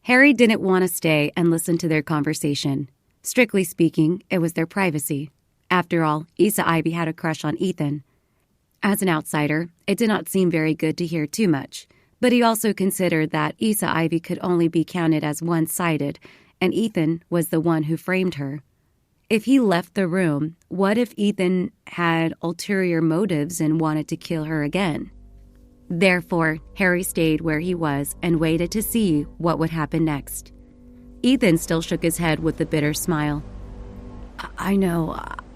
Harry didn't want to stay and listen to their conversation. Strictly speaking, it was their privacy. After all, Issa Ivy had a crush on Ethan. As an outsider, it did not seem very good to hear too much, but he also considered that Issa Ivy could only be counted as one-sided, and Ethan was the one who framed her. If he left the room, what if Ethan had ulterior motives and wanted to kill her again? Therefore, Harry stayed where he was and waited to see what would happen next. Ethan still shook his head with a bitter smile. I know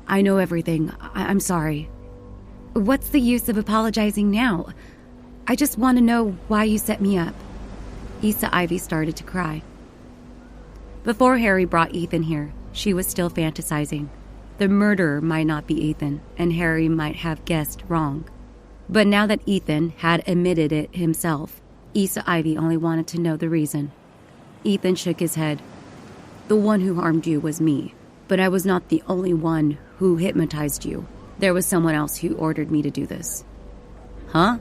everything. I'm sorry. What's the use of apologizing now? I just want to know why you set me up. Issa Ivy started to cry. Before Harry brought Ethan here, she was still fantasizing. The murderer might not be Ethan, and Harry might have guessed wrong. But now that Ethan had admitted it himself, Issa Ivy only wanted to know the reason. Ethan shook his head. The one who harmed you was me, but I was not the only one who hypnotized you. There was someone else who ordered me to do this. Huh?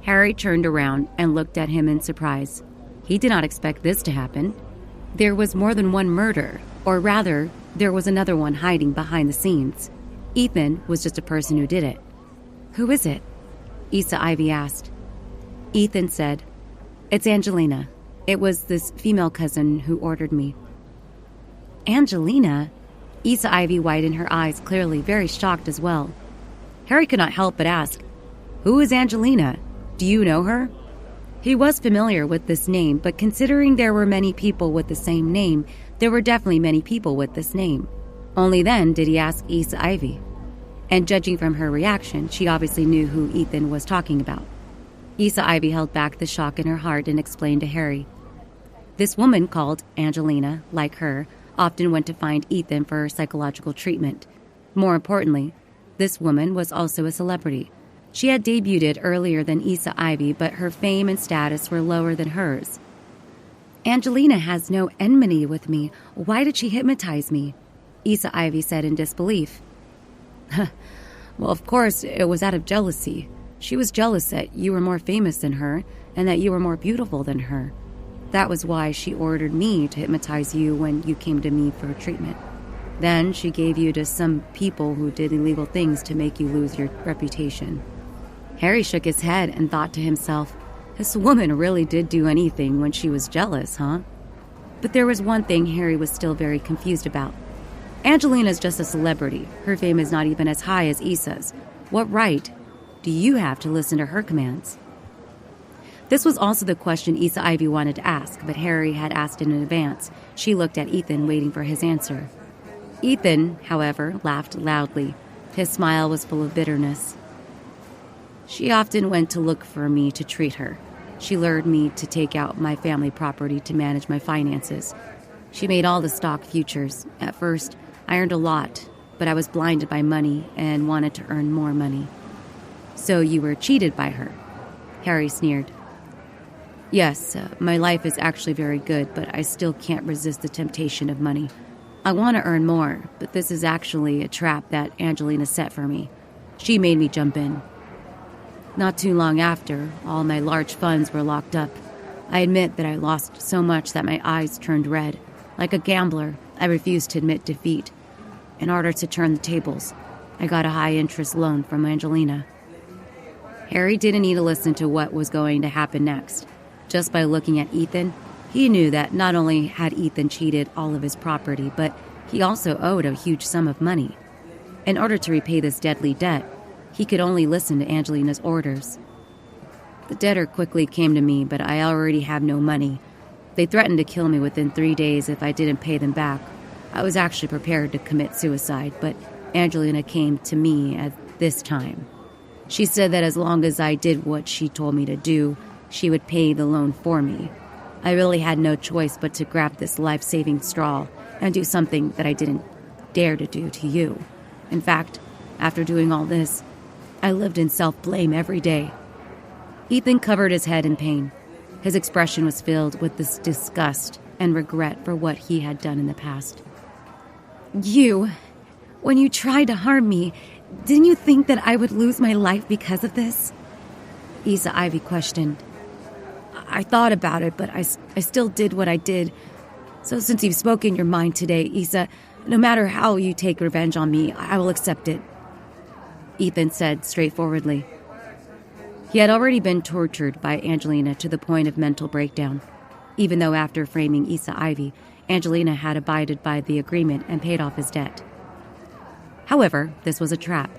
Harry turned around and looked at him in surprise. He did not expect this to happen. There was more than one murder, or rather, there was another one hiding behind the scenes. Ethan was just a person who did it. Who is it? Issa Ivy asked. Ethan said, It's Angelina. It was this female cousin who ordered me. Angelina? Issa Ivy widened her eyes, clearly very shocked as well. Harry could not help but ask, Who is Angelina? Do you know her? He was familiar with this name, but considering there were many people with the same name, there were definitely many people with this name. Only then did he ask Issa Ivy. And judging from her reaction, she obviously knew who Ethan was talking about. Issa Ivy held back the shock in her heart and explained to Harry. This woman called Angelina, like her, often went to find Ethan for psychological treatment. More importantly, this woman was also a celebrity. She had debuted earlier than Issa Ivy, but her fame and status were lower than hers. Angelina has no enmity with me. Why did she hypnotize me? Issa Ivy said in disbelief. Well, of course, it was out of jealousy. She was jealous that you were more famous than her and that you were more beautiful than her. That was why she ordered me to hypnotize you when you came to me for treatment. Then she gave you to some people who did illegal things to make you lose your reputation. Harry shook his head and thought to himself, this woman really did do anything when she was jealous, huh? But there was one thing Harry was still very confused about. Angelina's just a celebrity. Her fame is not even as high as Issa's. What right do you have to listen to her commands? This was also the question Issa Ivy wanted to ask, but Harry had asked in advance. She looked at Ethan, waiting for his answer. Ethan, however, laughed loudly. His smile was full of bitterness. She often went to look for me to treat her. She lured me to take out my family property to manage my finances. She made all the stock futures. At first, I earned a lot, but I was blinded by money and wanted to earn more money. So you were cheated by her? Harry sneered. Yes, my life is actually very good, but I still can't resist the temptation of money. I want to earn more, but this is actually a trap that Angelina set for me. She made me jump in. Not too long after, all my large funds were locked up. I admit that I lost so much that my eyes turned red. Like a gambler, I refused to admit defeat. In order to turn the tables, I got a high-interest loan from Angelina. Harry didn't need to listen to what was going to happen next. Just by looking at Ethan, he knew that not only had Ethan cheated all of his property, but he also owed a huge sum of money. In order to repay this deadly debt, he could only listen to Angelina's orders. The debtor quickly came to me, but I already have no money. They threatened to kill me within 3 days if I didn't pay them back. I was actually prepared to commit suicide, but Angelina came to me at this time. She said that as long as I did what she told me to do, she would pay the loan for me. I really had no choice but to grab this life-saving straw and do something that I didn't dare to do to you. In fact, after doing all this, I lived in self-blame every day. Ethan covered his head in pain. His expression was filled with this disgust and regret for what he had done in the past. When you tried to harm me, didn't you think that I would lose my life because of this? Issa Ivy questioned. I thought about it, but I still did what I did. So since you've spoken your mind today, Isa, no matter how you take revenge on me, I will accept it," Ethan said straightforwardly. He had already been tortured by Angelina to the point of mental breakdown, even though after framing Issa Ivy, Angelina had abided by the agreement and paid off his debt. However, this was a trap.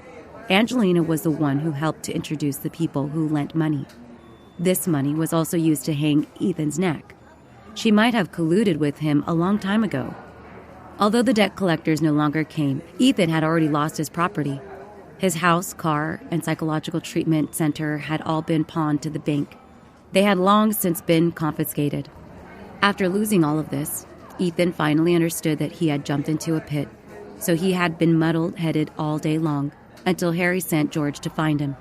Angelina was the one who helped to introduce the people who lent money. This money was also used to hang Ethan's neck. She might have colluded with him a long time ago. Although the debt collectors no longer came, Ethan had already lost his property. His house, car, and psychological treatment center had all been pawned to the bank. They had long since been confiscated. After losing all of this, Ethan finally understood that he had jumped into a pit, so he had been muddle-headed all day long until Harry sent George to find him.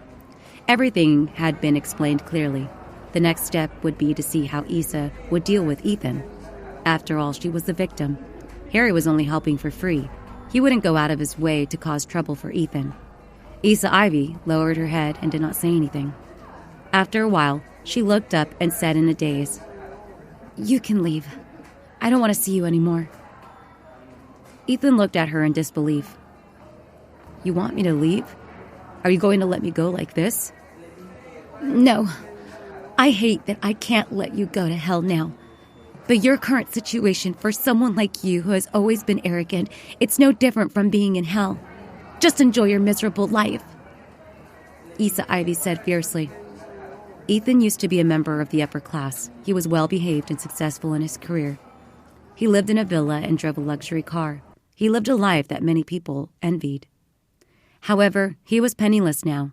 Everything had been explained clearly. The next step would be to see how Issa would deal with Ethan. After all, she was the victim. Harry was only helping for free. He wouldn't go out of his way to cause trouble for Ethan. Issa Ivy lowered her head and did not say anything. After a while, she looked up and said in a daze, "You can leave. I don't want to see you anymore." Ethan looked at her in disbelief. "You want me to leave? Are you going to let me go like this?" "No. I hate that I can't let you go to hell now. But your current situation, for someone like you who has always been arrogant, it's no different from being in hell. Just enjoy your miserable life," Issa Ivy said fiercely. Ethan used to be a member of the upper class. He was well-behaved and successful in his career. He lived in a villa and drove a luxury car. He lived a life that many people envied. However, he was penniless now.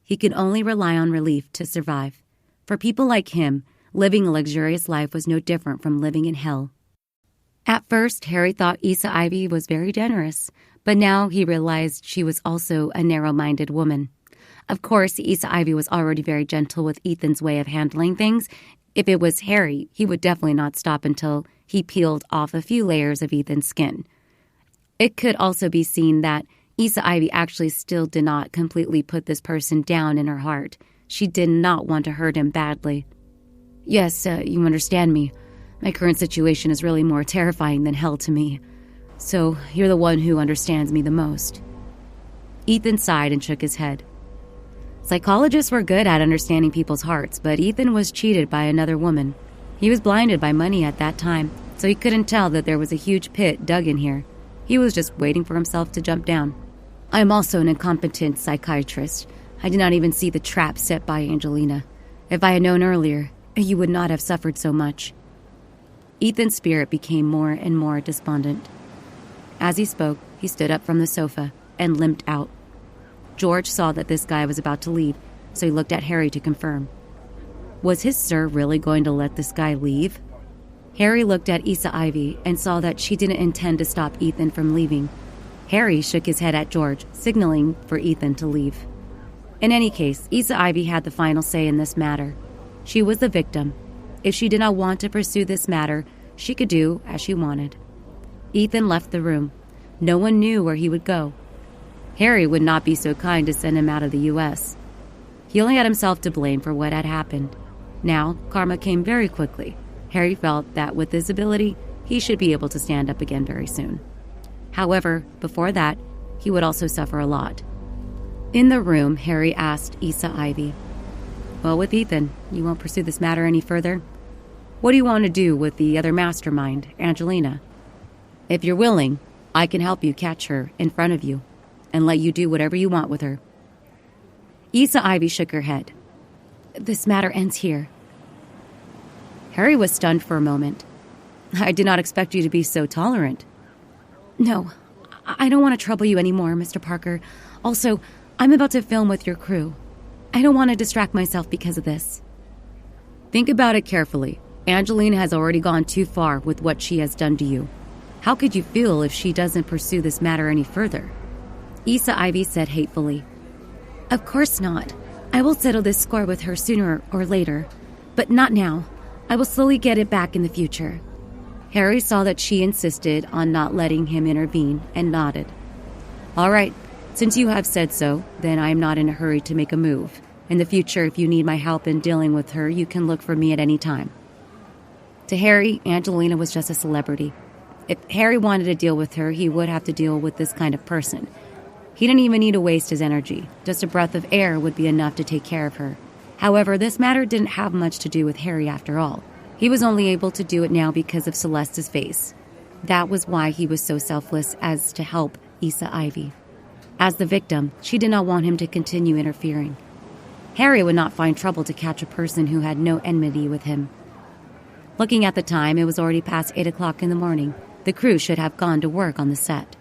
He could only rely on relief to survive. For people like him, living a luxurious life was no different from living in hell. At first, Harry thought Issa Ivy was very generous, but now he realized she was also a narrow-minded woman. Of course, Issa Ivy was already very gentle with Ethan's way of handling things. If it was Harry, he would definitely not stop until he peeled off a few layers of Ethan's skin. It could also be seen that Issa Ivy actually still did not completely put this person down in her heart. She did not want to hurt him badly. "Yes, you understand me. My current situation is really more terrifying than hell to me. So you're the one who understands me the most." Ethan sighed and shook his head. Psychologists were good at understanding people's hearts, but Ethan was cheated by another woman. He was blinded by money at that time, so he couldn't tell that there was a huge pit dug in here. He was just waiting for himself to jump down. "I am also an incompetent psychiatrist. I did not even see the trap set by Angelina. If I had known earlier, you would not have suffered so much." Ethan's spirit became more and more despondent. As he spoke, he stood up from the sofa and limped out. George saw that this guy was about to leave, so he looked at Harry to confirm. Was his sir really going to let this guy leave? Harry looked at Issa Ivy and saw that she didn't intend to stop Ethan from leaving. Harry shook his head at George, signaling for Ethan to leave. In any case, Issa Ivy had the final say in this matter. She was the victim. If she did not want to pursue this matter, she could do as she wanted. Ethan left the room. No one knew where he would go. Harry would not be so kind to send him out of the U.S. He only had himself to blame for what had happened. Now, karma came very quickly. Harry felt that with his ability, he should be able to stand up again very soon. However, before that, he would also suffer a lot. In the room, Harry asked Issa Ivy, "Well, with Ethan, you won't pursue this matter any further? What do you want to do with the other mastermind, Angelina? If you're willing, I can help you catch her in front of you and let you do whatever you want with her." Issa Ivy shook her head. "This matter ends here." Harry was stunned for a moment. "I did not expect you to be so tolerant." "No, I don't want to trouble you anymore, Mr. Parker. Also, I'm about to film with your crew. I don't want to distract myself because of this." "Think about it carefully. Angelina has already gone too far with what she has done to you. How could you feel if she doesn't pursue this matter any further?" Issa Ivy said hatefully. "Of course not. I will settle this score with her sooner or later, but not now. I will slowly get it back in the future." Harry saw that she insisted on not letting him intervene and nodded. "All right, since you have said so, then I am not in a hurry to make a move. In the future, if you need my help in dealing with her, you can look for me at any time. To Harry, Angelina was just a celebrity. If Harry wanted to deal with her, he would have to deal with this kind of person. He didn't even need to waste his energy. Just a breath of air would be enough to take care of her. However, this matter didn't have much to do with Harry after all. He was only able to do it now because of Celeste's face. That was why he was so selfless as to help Issa Ivy. As the victim, she did not want him to continue interfering. Harry would not find trouble to catch a person who had no enmity with him. Looking at the time, it was already past 8 o'clock in the morning. The crew should have gone to work on the set.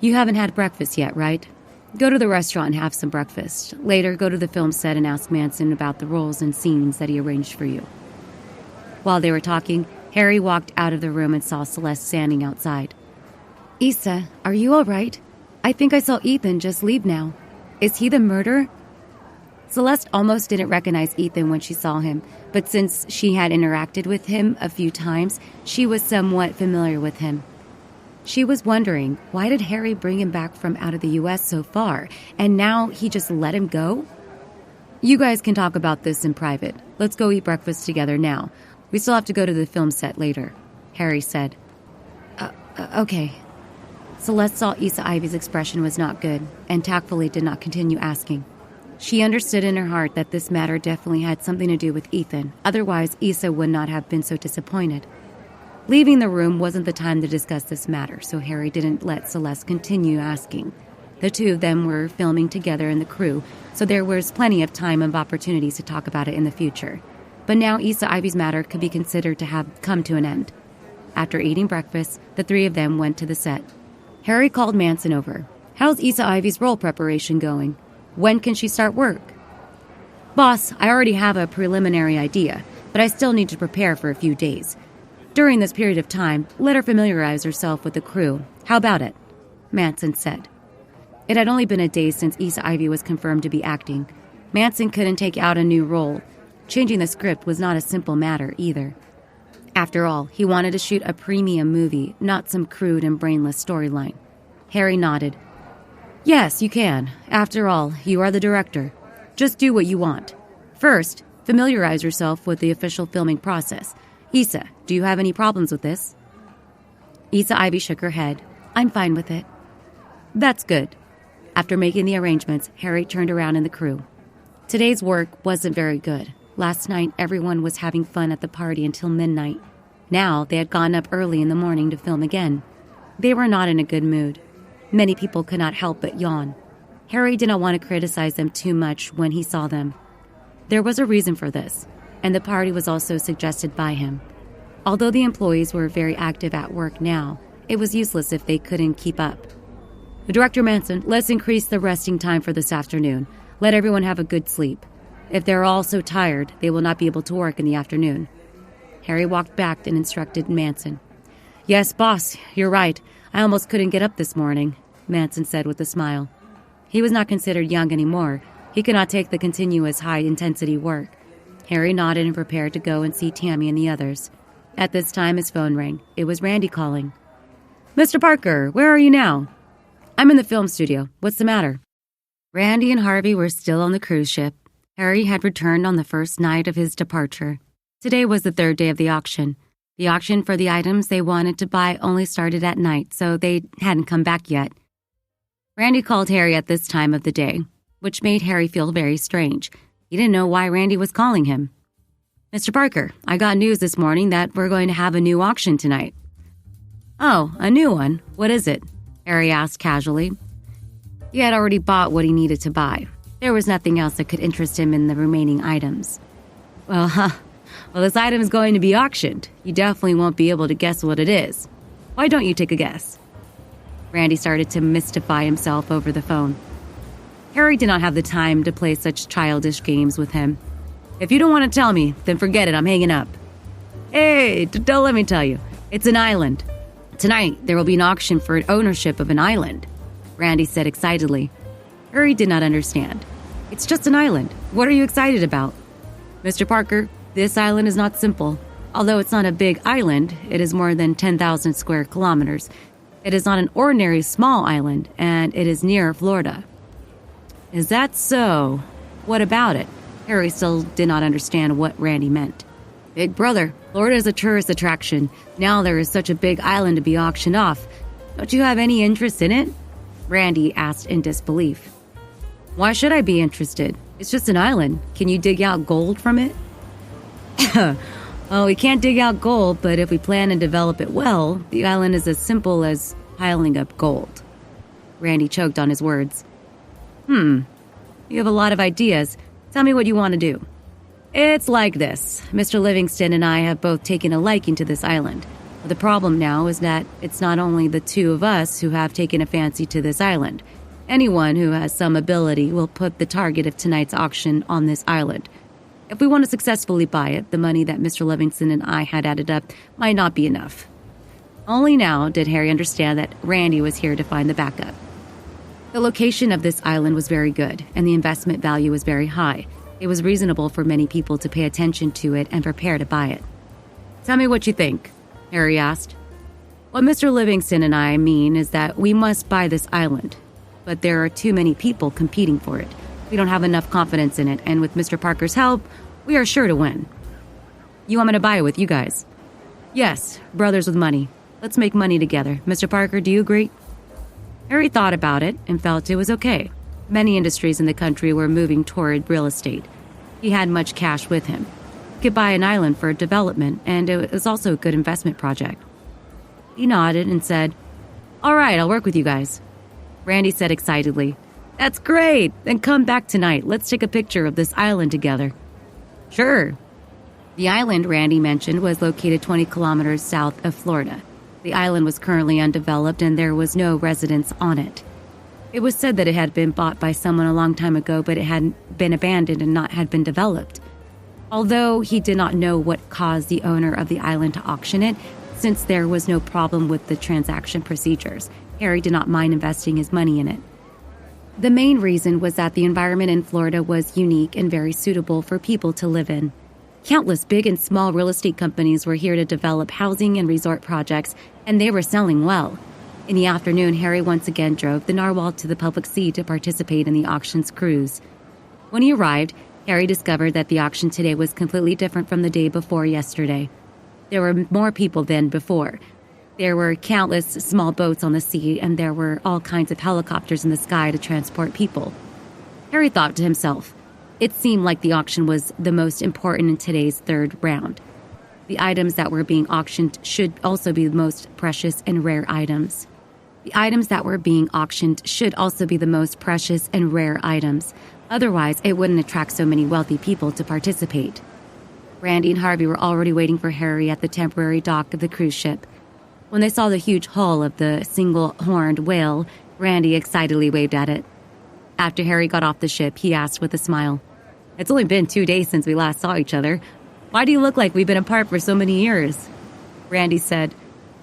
You haven't had breakfast yet, right? Go to the restaurant and have some breakfast. Later, go to the film set and ask Manson about the roles and scenes that he arranged for you. While they were talking, Harry walked out of the room and saw Celeste standing outside. Issa, are you all right? I think I saw Ethan just leave now. Is he the murderer? Celeste almost didn't recognize Ethan when she saw him, but since she had interacted with him a few times, she was somewhat familiar with him. She was wondering, why did Harry bring him back from out of the U.S. so far, and now he just let him go? You guys can talk about this in private. Let's go eat breakfast together now. We still have to go to the film set later, Harry said. Okay. Celeste saw Issa Ivy's expression was not good, and tactfully did not continue asking. She understood in her heart that this matter definitely had something to do with Ethan, otherwise Issa would not have been so disappointed. Leaving the room wasn't the time to discuss this matter, so Harry didn't let Celeste continue asking. The two of them were filming together in the crew, so there was plenty of time and opportunities to talk about it in the future. But now Issa Ivy's matter could be considered to have come to an end. After eating breakfast, the three of them went to the set. Harry called Manson over. How's Issa Ivy's role preparation going? When can she start work? Boss, I already have a preliminary idea, but I still need to prepare for a few days. During this period of time, let her familiarize herself with the crew. How about it? Manson said. It had only been a day since Issa Ivy was confirmed to be acting. Manson couldn't take out a new role. Changing the script was not a simple matter either. After all, he wanted to shoot a premium movie, not some crude and brainless storyline. Harry nodded. Yes, you can. After all, you are the director. Just do what you want. First, familiarize yourself with the official filming process. Issa, do you have any problems with this? Issa Ivy shook her head. I'm fine with it. That's good. After making the arrangements, Harry turned around in the crew. Today's work wasn't very good. Last night, everyone was having fun at the party until midnight. Now, they had gone up early in the morning to film again. They were not in a good mood. Many people could not help but yawn. Harry did not want to criticize them too much when he saw them. There was a reason for this, and the party was also suggested by him. Although the employees were very active at work now, it was useless if they couldn't keep up. Director Manson, let's increase the resting time for this afternoon. Let everyone have a good sleep. If they're all so tired, they will not be able to work in the afternoon. Harry walked back and instructed Manson. Yes, boss, you're right. I almost couldn't get up this morning, Manson said with a smile. He was not considered young anymore. He could not take the continuous high-intensity work. Harry nodded and prepared to go and see Tammy and the others. At this time, his phone rang. It was Randy calling. Mr. Parker, where are you now? I'm in the film studio. What's the matter? Randy and Harvey were still on the cruise ship. Harry had returned on the first night of his departure. Today was the third day of the auction. The auction for the items they wanted to buy only started at night, so they hadn't come back yet. Randy called Harry at this time of the day, which made Harry feel very strange. He didn't know why Randy was calling him. Mr. Parker, I got news this morning that we're going to have a new auction tonight. Oh, a new one? What is it? Harry asked casually. He had already bought what he needed to buy. There was nothing else that could interest him in the remaining items. Well, this item is going to be auctioned. You definitely won't be able to guess what it is. Why don't you take a guess? Randy started to mystify himself over the phone. Harry did not have the time to play such childish games with him. If you don't want to tell me, then forget it, I'm hanging up. Hey, don't let me tell you. It's an island. Tonight, there will be an auction for ownership of an island, Randy said excitedly. Harry did not understand. It's just an island. What are you excited about? Mr. Parker, this island is not simple. Although it's not a big island, it is more than 10,000 square kilometers. It is not an ordinary small island, and it is near Florida. Is that so? What about it? Harry still did not understand what Randy meant. Big brother, Florida is a tourist attraction. Now there is such a big island to be auctioned off. Don't you have any interest in it? Randy asked in disbelief. Why should I be interested? It's just an island. Can you dig out gold from it? Well, we can't dig out gold, but if we plan and develop it well, the island is as simple as piling up gold. Randy choked on his words. You have a lot of ideas. Tell me what you want to do. It's like this. Mr. Livingston and I have both taken a liking to this island. But the problem now is that it's not only the two of us who have taken a fancy to this island. Anyone who has some ability will put the target of tonight's auction on this island. If we want to successfully buy it, the money that Mr. Livingston and I had added up might not be enough. Only now did Harry understand that Randy was here to find the backup. The location of this island was very good, and the investment value was very high. It was reasonable for many people to pay attention to it and prepare to buy it. Tell me what you think, Harry asked. What Mr. Livingston and I mean is that we must buy this island, but there are too many people competing for it. We don't have enough confidence in it, and with Mr. Parker's help, we are sure to win. You want me to buy it with you guys? Yes, brothers with money. Let's make money together. Mr. Parker, do you agree? Harry thought about it and felt it was okay. Many industries in the country were moving toward real estate. He had much cash with him. He could buy an island for development, and it was also a good investment project. He nodded and said, All right, I'll work with you guys. Randy said excitedly, That's great! Then come back tonight. Let's take a picture of this island together. Sure. The island Randy mentioned was located 20 kilometers south of Florida. The island was currently undeveloped and there was no residence on it. It was said that it had been bought by someone a long time ago, but it had been abandoned and not had been developed. Although he did not know what caused the owner of the island to auction it, since there was no problem with the transaction procedures, Harry did not mind investing his money in it. The main reason was that the environment in Florida was unique and very suitable for people to live in. Countless big and small real estate companies were here to develop housing and resort projects, and they were selling well. In the afternoon, Harry once again drove the narwhal to the public sea to participate in the auction's cruise. When he arrived, Harry discovered that the auction today was completely different from the day before yesterday. There were more people than before. There were countless small boats on the sea, and there were all kinds of helicopters in the sky to transport people. Harry thought to himself, it seemed like the auction was the most important in today's third round. The items that were being auctioned should also be the most precious and rare items. The items that were being auctioned should also be the most precious and rare items. Otherwise, it wouldn't attract so many wealthy people to participate. Randy and Harvey were already waiting for Harry at the temporary dock of the cruise ship. When they saw the huge hull of the single-horned whale, Randy excitedly waved at it. After Harry got off the ship, he asked with a smile, It's only been 2 days since we last saw each other. Why do you look like we've been apart for so many years? Randy said,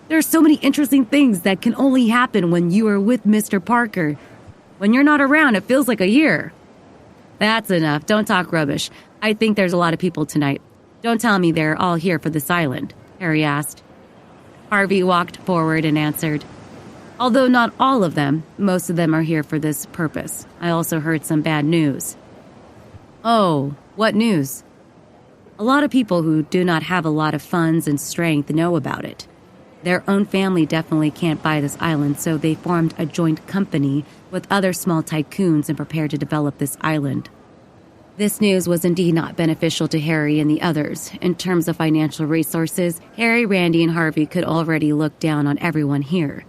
There are so many interesting things that can only happen when you are with Mr. Parker. When you're not around, it feels like a year. That's enough. Don't talk rubbish. I think there's a lot of people tonight. Don't tell me they're all here for this island, Harry asked. Harvey walked forward and answered, Although not all of them, most of them are here for this purpose. I also heard some bad news. Oh, what news? A lot of people who do not have a lot of funds and strength know about it. Their own family definitely can't buy this island, so they formed a joint company with other small tycoons and prepared to develop this island. This news was indeed not beneficial to Harry and the others. In terms of financial resources, Harry, Randy, and Harvey could already look down on everyone here.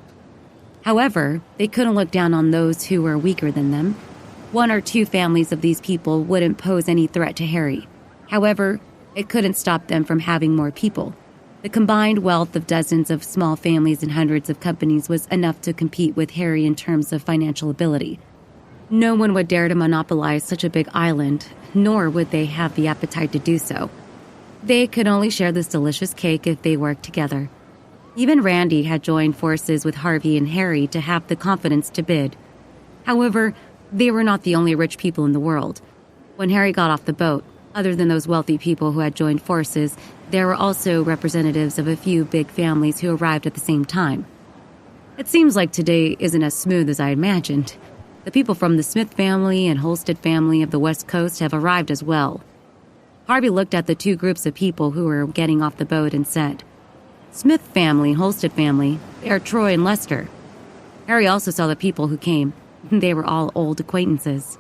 However, they couldn't look down on those who were weaker than them. 1 or 2 families of these people wouldn't pose any threat to Harry. However, it couldn't stop them from having more people. The combined wealth of dozens of small families and hundreds of companies was enough to compete with Harry in terms of financial ability. No one would dare to monopolize such a big island, nor would they have the appetite to do so. They could only share this delicious cake if they worked together. Even Randy had joined forces with Harvey and Harry to have the confidence to bid. However, they were not the only rich people in the world. When Harry got off the boat, other than those wealthy people who had joined forces, there were also representatives of a few big families who arrived at the same time. It seems like today isn't as smooth as I imagined. The people from the Smith family and Holstead family of the West Coast have arrived as well. Harvey looked at the two groups of people who were getting off the boat and said, Smith family and Holstead family, they are Troy and Lester. Harry also saw the people who came. They were all old acquaintances.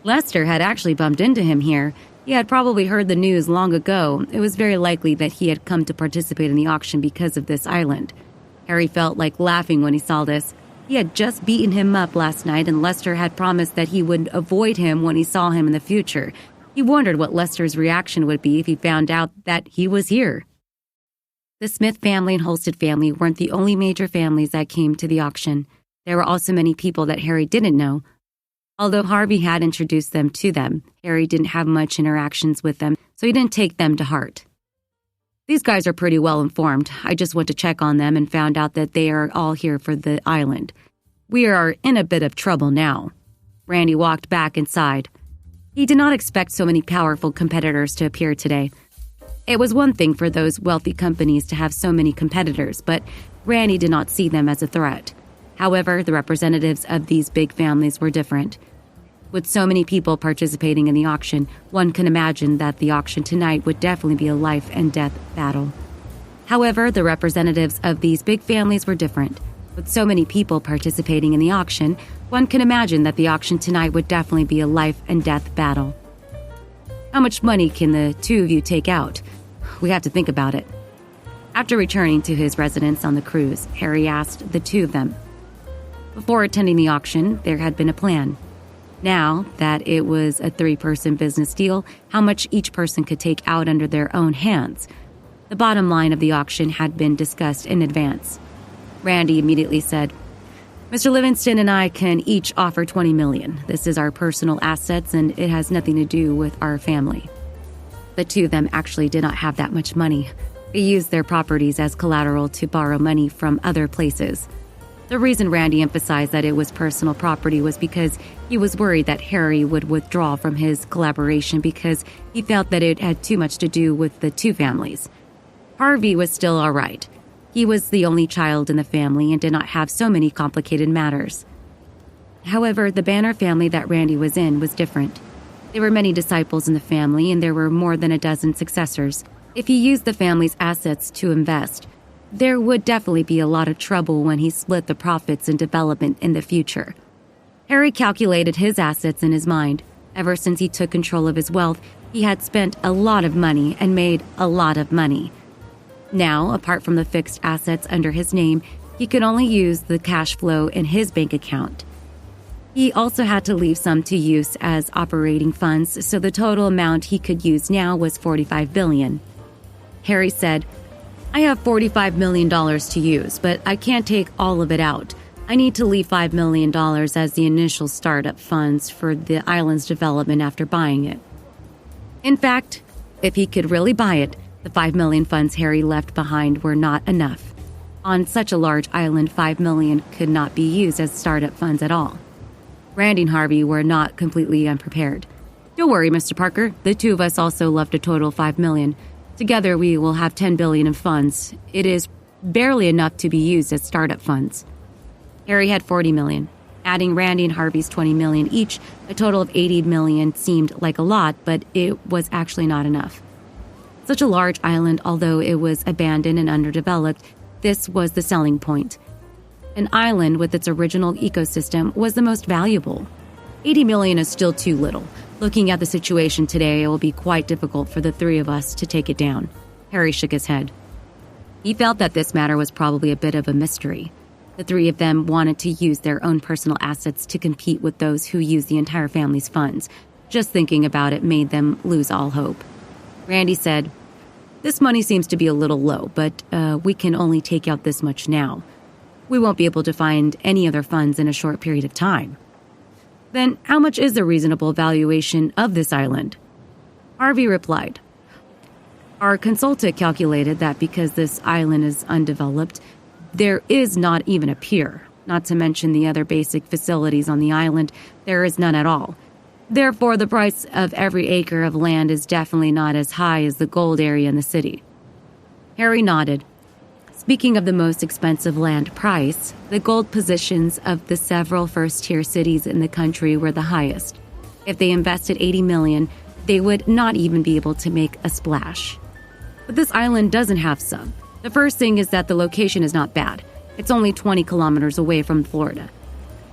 Lester had actually bumped into him here. He had probably heard the news long ago. It was very likely that he had come to participate in the auction because of this island. Harry felt like laughing when he saw this. He had just beaten him up last night, and Lester had promised that he would avoid him when he saw him in the future. He wondered what Lester's reaction would be if he found out that he was here. The Smith family and Holstead family weren't the only major families that came to the auction. There were also many people that Harry didn't know. Although Harvey had introduced them to them, Harry didn't have much interactions with them, so he didn't take them to heart. These guys are pretty well informed. I just went to check on them and found out that they are all here for the island. We are in a bit of trouble now. Randy walked back inside. He did not expect so many powerful competitors to appear today. It was one thing for those wealthy companies to have so many competitors, but Randy did not see them as a threat. However, the representatives of these big families were different. With so many people participating in the auction, one can imagine that the auction tonight would definitely be a life and death battle. However, the representatives of these big families were different. With so many people participating in the auction, one can imagine that the auction tonight would definitely be a life and death battle. How much money can the two of you take out? We have to think about it. After returning to his residence on the cruise, Harry asked the two of them. Before attending the auction, there had been a plan. Now that it was a three-person business deal, how much each person could take out under their own hands. The bottom line of the auction had been discussed in advance. Randy immediately said, Mr. Livingston and I can each offer $20 million. This is our personal assets, and it has nothing to do with our family. The two of them actually did not have that much money. They used their properties as collateral to borrow money from other places. The reason Randy emphasized that it was personal property was because he was worried that Harry would withdraw from his collaboration because he felt that it had too much to do with the two families. Harvey was still all right. He was the only child in the family and did not have so many complicated matters. However, the Banner family that Randy was in was different. There were many disciples in the family, and there were more than a dozen successors. If he used the family's assets to invest, there would definitely be a lot of trouble when he split the profits and development in the future. Harry calculated his assets in his mind. Ever since he took control of his wealth, he had spent a lot of money and made a lot of money. Now, apart from the fixed assets under his name, he could only use the cash flow in his bank account. He also had to leave some to use as operating funds, so the total amount he could use now was $45 billion. Harry said, I have $45 million to use, but I can't take all of it out. I need to leave $5 million as the initial startup funds for the island's development after buying it. In fact, if he could really buy it, the $5 million funds Harry left behind were not enough. On such a large island, $5 million could not be used as startup funds at all. Randy and Harvey were not completely unprepared. Don't worry, Mr. Parker. The two of us also left a total of $5 million. Together, we will have $10 billion in funds. It is barely enough to be used as startup funds. Harry had $40 million. Adding Randy and Harvey's $20 million each, a total of $80 million seemed like a lot, but it was actually not enough. Such a large island, although it was abandoned and underdeveloped, this was the selling point. An island with its original ecosystem was the most valuable. $80 million is still too little. Looking at the situation today, it will be quite difficult for the three of us to take it down. Harry shook his head. He felt that this matter was probably a bit of a mystery. The three of them wanted to use their own personal assets to compete with those who used the entire family's funds. Just thinking about it made them lose all hope. Randy said, This money seems to be a little low, but we can only take out this much now. We won't be able to find any other funds in a short period of time. Then how much is the reasonable valuation of this island? Harvey replied, Our consultant calculated that because this island is undeveloped, there is not even a pier. Not to mention the other basic facilities on the island, there is none at all. Therefore, the price of every acre of land is definitely not as high as the gold area in the city. Harry nodded. Speaking of the most expensive land price, the gold positions of the several first-tier cities in the country were the highest. If they invested $80 million, they would not even be able to make a splash. But this island doesn't have some. The first thing is that the location is not bad. It's only 20 kilometers away from Florida.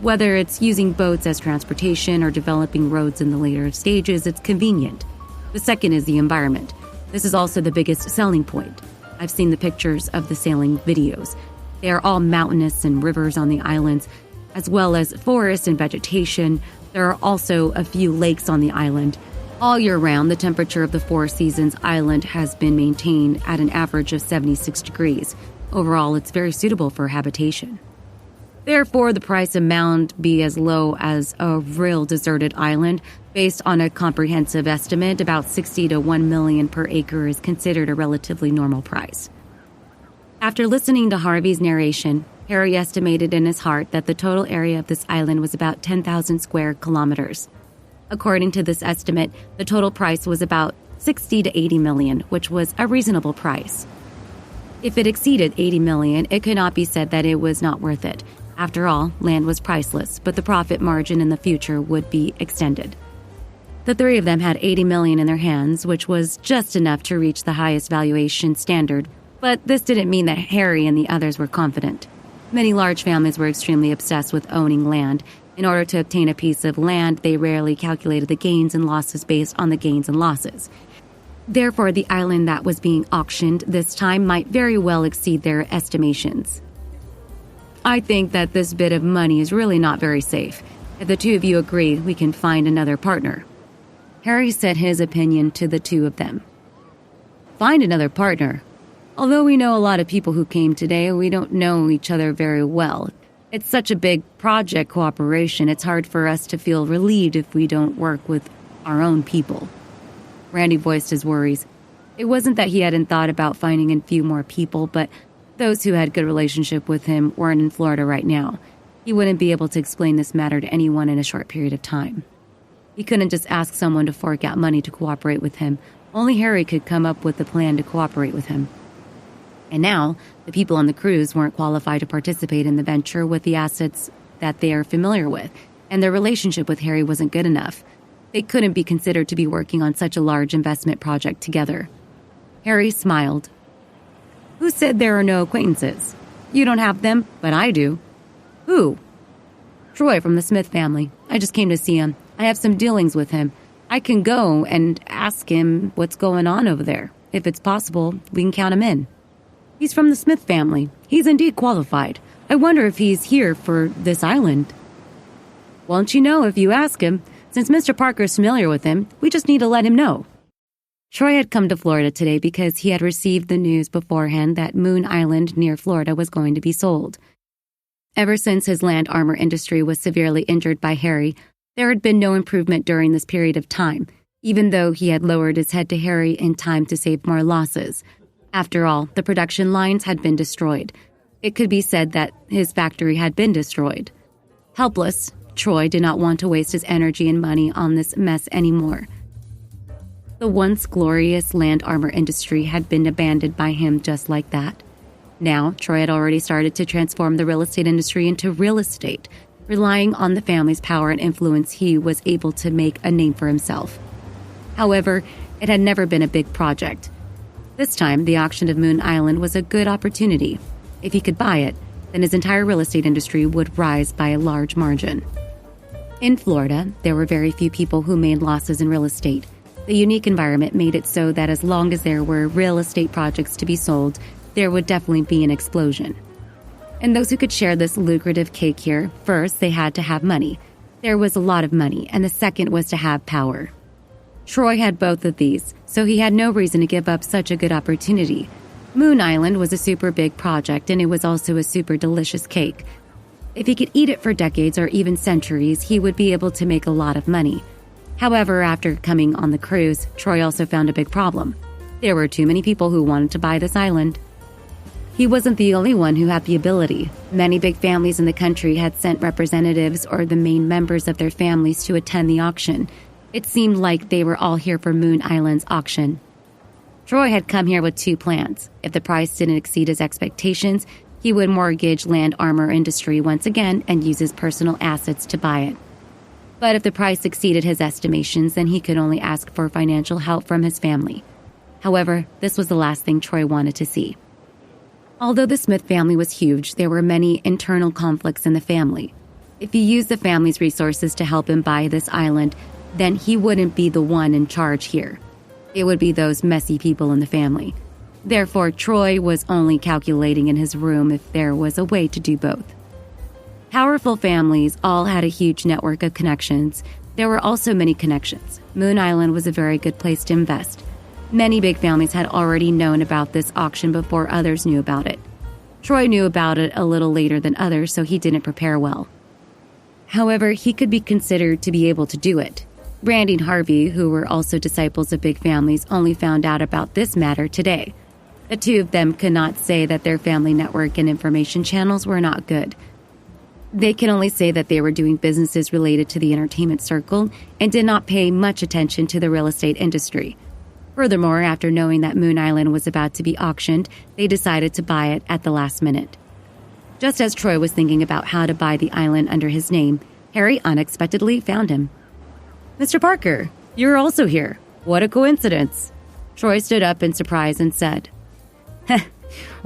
Whether it's using boats as transportation or developing roads in the later stages, it's convenient. The second is the environment. This is also the biggest selling point. I've seen the pictures of the sailing videos. They are all mountainous and rivers on the islands, as well as forest and vegetation. There are also a few lakes on the island. All year round, the temperature of the Four Seasons Island has been maintained at an average of 76 degrees. Overall, it's very suitable for habitation. Therefore, the price amount be as low as a real deserted island. Based on a comprehensive estimate, about $60 to $1 million per acre is considered a relatively normal price. After listening to Harvey's narration, Harry estimated in his heart that the total area of this island was about 10,000 square kilometers. According to this estimate, the total price was about $60 to $80 million, which was a reasonable price. If it exceeded $80 million, it could not be said that it was not worth it. After all, land was priceless, but the profit margin in the future would be extended. The three of them had $80 million in their hands, which was just enough to reach the highest valuation standard, but this didn't mean that Harry and the others were confident. Many large families were extremely obsessed with owning land. In order to obtain a piece of land, they rarely calculated the gains and losses based on the gains and losses. Therefore, the island that was being auctioned this time might very well exceed their estimations. I think that this bit of money is really not very safe. If the two of you agree, we can find another partner. Harry said his opinion to the two of them. Find another partner? Although we know a lot of people who came today, we don't know each other very well. It's such a big project cooperation, it's hard for us to feel relieved if we don't work with our own people. Randy voiced his worries. It wasn't that he hadn't thought about finding a few more people, but those who had good relationship with him weren't in Florida right now. He wouldn't be able to explain this matter to anyone in a short period of time. He couldn't just ask someone to fork out money to cooperate with him. Only Harry could come up with a plan to cooperate with him. And now, the people on the cruise weren't qualified to participate in the venture with the assets that they are familiar with, and their relationship with Harry wasn't good enough. They couldn't be considered to be working on such a large investment project together. Harry smiled. Who said there are no acquaintances? You don't have them, but I do. Who? Troy from the Smith family. I just came to see him. I have some dealings with him. I can go and ask him what's going on over there. If it's possible, we can count him in. He's from the Smith family. He's indeed qualified. I wonder if he's here for this island. Won't you know if you ask him? Since Mr. Parker's familiar with him, we just need to let him know. Troy had come to Florida today because he had received the news beforehand that Moon Island near Florida was going to be sold. Ever since his land armor industry was severely injured by Harry, there had been no improvement during this period of time, even though he had lowered his head to Harry in time to save more losses. After all, the production lines had been destroyed. It could be said that his factory had been destroyed. Helpless, Troy did not want to waste his energy and money on this mess anymore. The once glorious land armor industry had been abandoned by him just like that. Now, Troy had already started to transform the real estate industry into real estate. Relying on the family's power and influence, he was able to make a name for himself. However, it had never been a big project. This time, the auction of Moon Island was a good opportunity. If he could buy it, then his entire real estate industry would rise by a large margin. In Florida, there were very few people who made losses in real estate. The unique environment made it so that as long as there were real estate projects to be sold, there would definitely be an explosion. And those who could share this lucrative cake here, first, they had to have money. There was a lot of money, and the second was to have power. Troy had both of these, so he had no reason to give up such a good opportunity. Moon Island was a super big project, and it was also a super delicious cake. If he could eat it for decades or even centuries, he would be able to make a lot of money. However, after coming on the cruise, Troy also found a big problem. There were too many people who wanted to buy this island. He wasn't the only one who had the ability. Many big families in the country had sent representatives or the main members of their families to attend the auction. It seemed like they were all here for Moon Island's auction. Troy had come here with two plans. If the price didn't exceed his expectations, he would mortgage Land Armor Industry once again and use his personal assets to buy it. But if the price exceeded his estimations, then he could only ask for financial help from his family. However, this was the last thing Troy wanted to see. Although the Smith family was huge, there were many internal conflicts in the family. If he used the family's resources to help him buy this island, then he wouldn't be the one in charge here. It would be those messy people in the family. Therefore, Troy was only calculating in his room if there was a way to do both. Powerful families all had a huge network of connections. There were also many connections. Moon Island was a very good place to invest. Many big families had already known about this auction before others knew about it. Troy knew about it a little later than others, so he didn't prepare well. However, he could be considered to be able to do it. Randy and Harvey, who were also disciples of big families, only found out about this matter today. The two of them could not say that their family network and information channels were not good. They can only say that they were doing businesses related to the entertainment circle and did not pay much attention to the real estate industry. Furthermore, after knowing that Moon Island was about to be auctioned, they decided to buy it at the last minute. Just as Troy was thinking about how to buy the island under his name, Harry unexpectedly found him. "Mr. Parker, you're also here. What a coincidence." Troy stood up in surprise and said, "Well,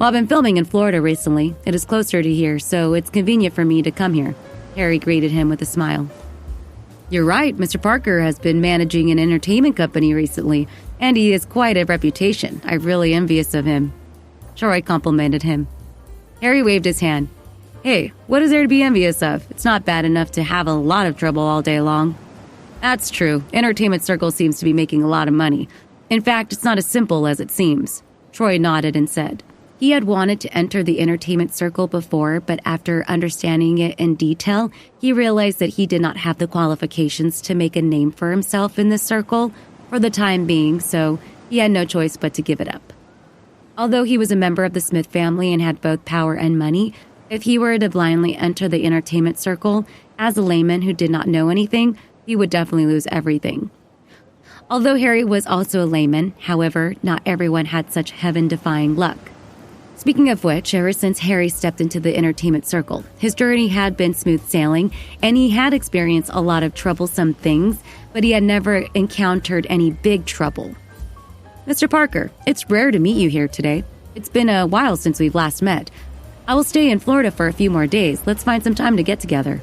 I've been filming in Florida recently. It is closer to here, so it's convenient for me to come here." Harry greeted him with a smile. "You're right, Mr. Parker has been managing an entertainment company recently, and he has quite a reputation. I'm really envious of him." Troy complimented him. Harry waved his hand. "Hey, what is there to be envious of? It's not bad enough to have a lot of trouble all day long." "That's true. Entertainment Circle seems to be making a lot of money. In fact, it's not as simple as it seems." Troy nodded and said he had wanted to enter the entertainment circle before, but after understanding it in detail, he realized that he did not have the qualifications to make a name for himself in this circle for the time being, so he had no choice but to give it up. Although he was a member of the Smith family and had both power and money, if he were to blindly enter the entertainment circle as a layman who did not know anything, he would definitely lose everything. Although Harry was also a layman, however, not everyone had such heaven-defying luck. Speaking of which, ever since Harry stepped into the entertainment circle, his journey had been smooth sailing, and he had experienced a lot of troublesome things, but he had never encountered any big trouble. "Mr. Parker, it's rare to meet you here today. It's been a while since we've last met. I will stay in Florida for a few more days. Let's find some time to get together."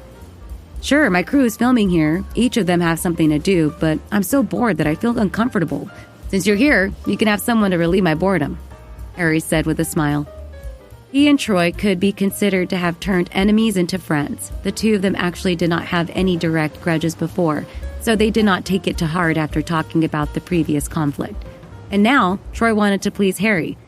"Sure, my crew is filming here. Each of them have something to do, but I'm so bored that I feel uncomfortable. Since you're here, you can have someone to relieve my boredom," Harry said with a smile. He and Troy could be considered to have turned enemies into friends. The two of them actually did not have any direct grudges before, so they did not take it to heart after talking about the previous conflict. And now, Troy wanted to please Harry.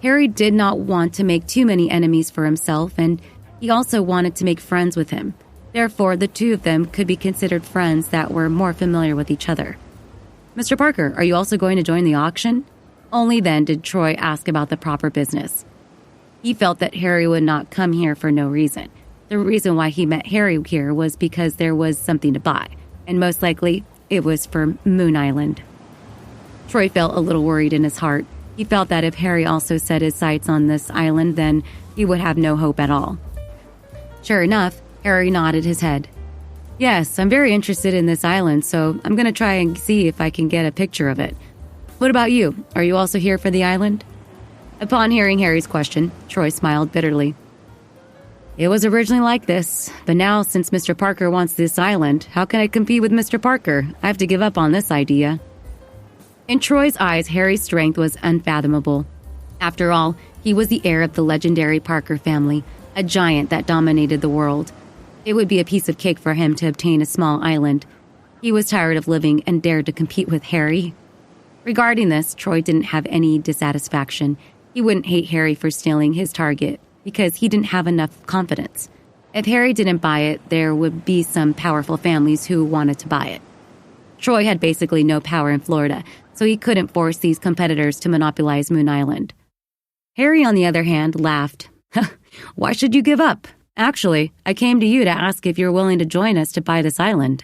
Harry did not want to make too many enemies for himself, and he also wanted to make friends with him. Therefore, the two of them could be considered friends that were more familiar with each other. "Mr. Parker, are you also going to join the auction?" Only then did Troy ask about the proper business. He felt that Harry would not come here for no reason. The reason why he met Harry here was because there was something to buy, and most likely, it was for Moon Island. Troy felt a little worried in his heart. He felt that if Harry also set his sights on this island, then he would have no hope at all. Sure enough, Harry nodded his head. "Yes, I'm very interested in this island, so I'm going to try and see if I can get a picture of it. What about you? Are you also here for the island?" Upon hearing Harry's question, Troy smiled bitterly. "It was originally like this, but now since Mr. Parker wants this island, how can I compete with Mr. Parker? I have to give up on this idea." In Troy's eyes, Harry's strength was unfathomable. After all, he was the heir of the legendary Parker family, a giant that dominated the world. It would be a piece of cake for him to obtain a small island. He was tired of living and dared to compete with Harry. Regarding this, Troy didn't have any dissatisfaction. He wouldn't hate Harry for stealing his target because he didn't have enough confidence. If Harry didn't buy it, there would be some powerful families who wanted to buy it. Troy had basically no power in Florida, so he couldn't force these competitors to monopolize Moon Island. Harry, on the other hand, laughed. "Why should you give up? Actually, I came to you to ask if you're willing to join us to buy this island."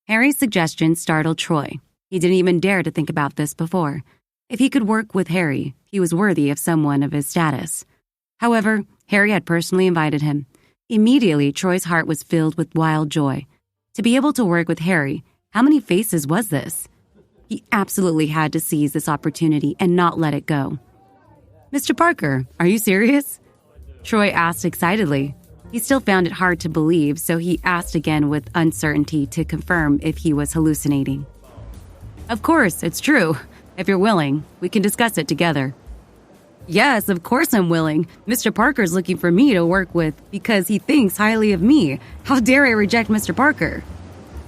Harry's suggestion startled Troy. He didn't even dare to think about this before. If he could work with Harry, he was worthy of someone of his status. However, Harry had personally invited him. Immediately, Troy's heart was filled with wild joy. To be able to work with Harry, how many faces was this? He absolutely had to seize this opportunity and not let it go. "Mr. Parker, are you serious?" Troy asked excitedly. He still found it hard to believe, so he asked again with uncertainty to confirm if he was hallucinating. "Of course, it's true. If you're willing, we can discuss it together." "Yes, of course I'm willing. Mr. Parker's looking for me to work with because he thinks highly of me. How dare I reject Mr. Parker?"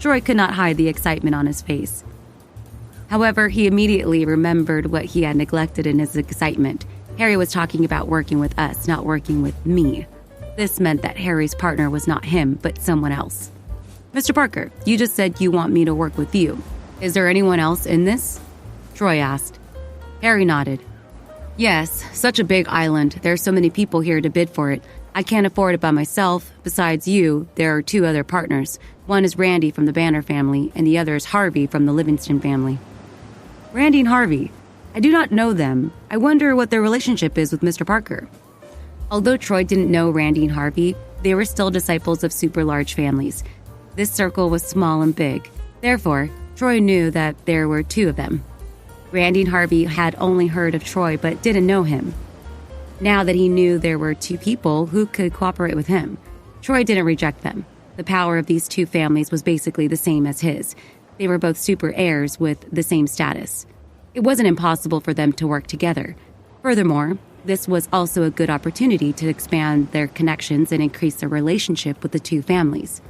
Troy could not hide the excitement on his face. However, he immediately remembered what he had neglected in his excitement. Harry was talking about working with us, not working with me. This meant that Harry's partner was not him, but someone else. "Mr. Parker, you just said you want me to work with you. Is there anyone else in this?" Troy asked. Harry nodded. "Yes, such a big island. There are so many people here to bid for it. I can't afford it by myself. Besides you, there are 2 other partners. One is Randy from the Banner family, and the other is Harvey from the Livingston family." "Randy and Harvey. I do not know them. I wonder what their relationship is with Mr. Parker." Although Troy didn't know Randy and Harvey, they were still disciples of super large families. This circle was small and big. Therefore, Troy knew that there were 2 of them. Randy and Harvey had only heard of Troy but didn't know him. Now that he knew there were 2 people who could cooperate with him, Troy didn't reject them. The power of these 2 families was basically the same as his. They were both super heirs with the same status. It wasn't impossible for them to work together. Furthermore, this was also a good opportunity to expand their connections and increase their relationship with the 2 families.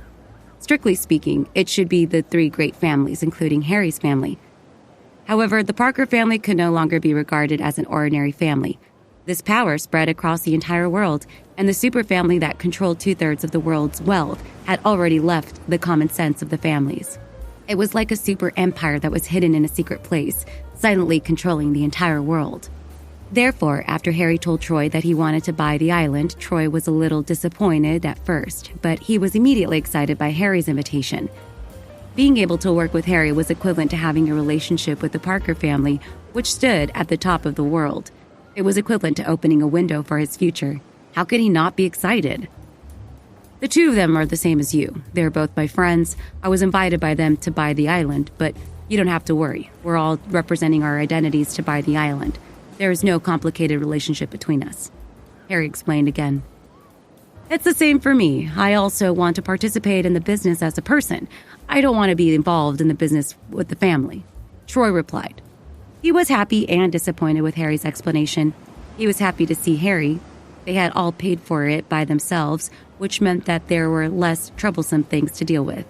Strictly speaking, it should be the 3 great families, including Harry's family. However, the Parker family could no longer be regarded as an ordinary family. This power spread across the entire world, and the super family that controlled 2/3 of the world's wealth had already left the common sense of the families. It was like a super empire that was hidden in a secret place, silently controlling the entire world. Therefore, after Harry told Troy that he wanted to buy the island, Troy was a little disappointed at first, but he was immediately excited by Harry's invitation. Being able to work with Harry was equivalent to having a relationship with the Parker family, which stood at the top of the world. It was equivalent to opening a window for his future. How could he not be excited? "The 2 of them are the same as you. They're both my friends. I was invited by them to buy the island, but you don't have to worry. We're all representing our identities to buy the island. There is no complicated relationship between us," Harry explained again. "It's the same for me. I also want to participate in the business as a person. I don't want to be involved in the business with the family," Troy replied. He was happy and disappointed with Harry's explanation. He was happy to see Harry. They had all paid for it by themselves, which meant that there were less troublesome things to deal with.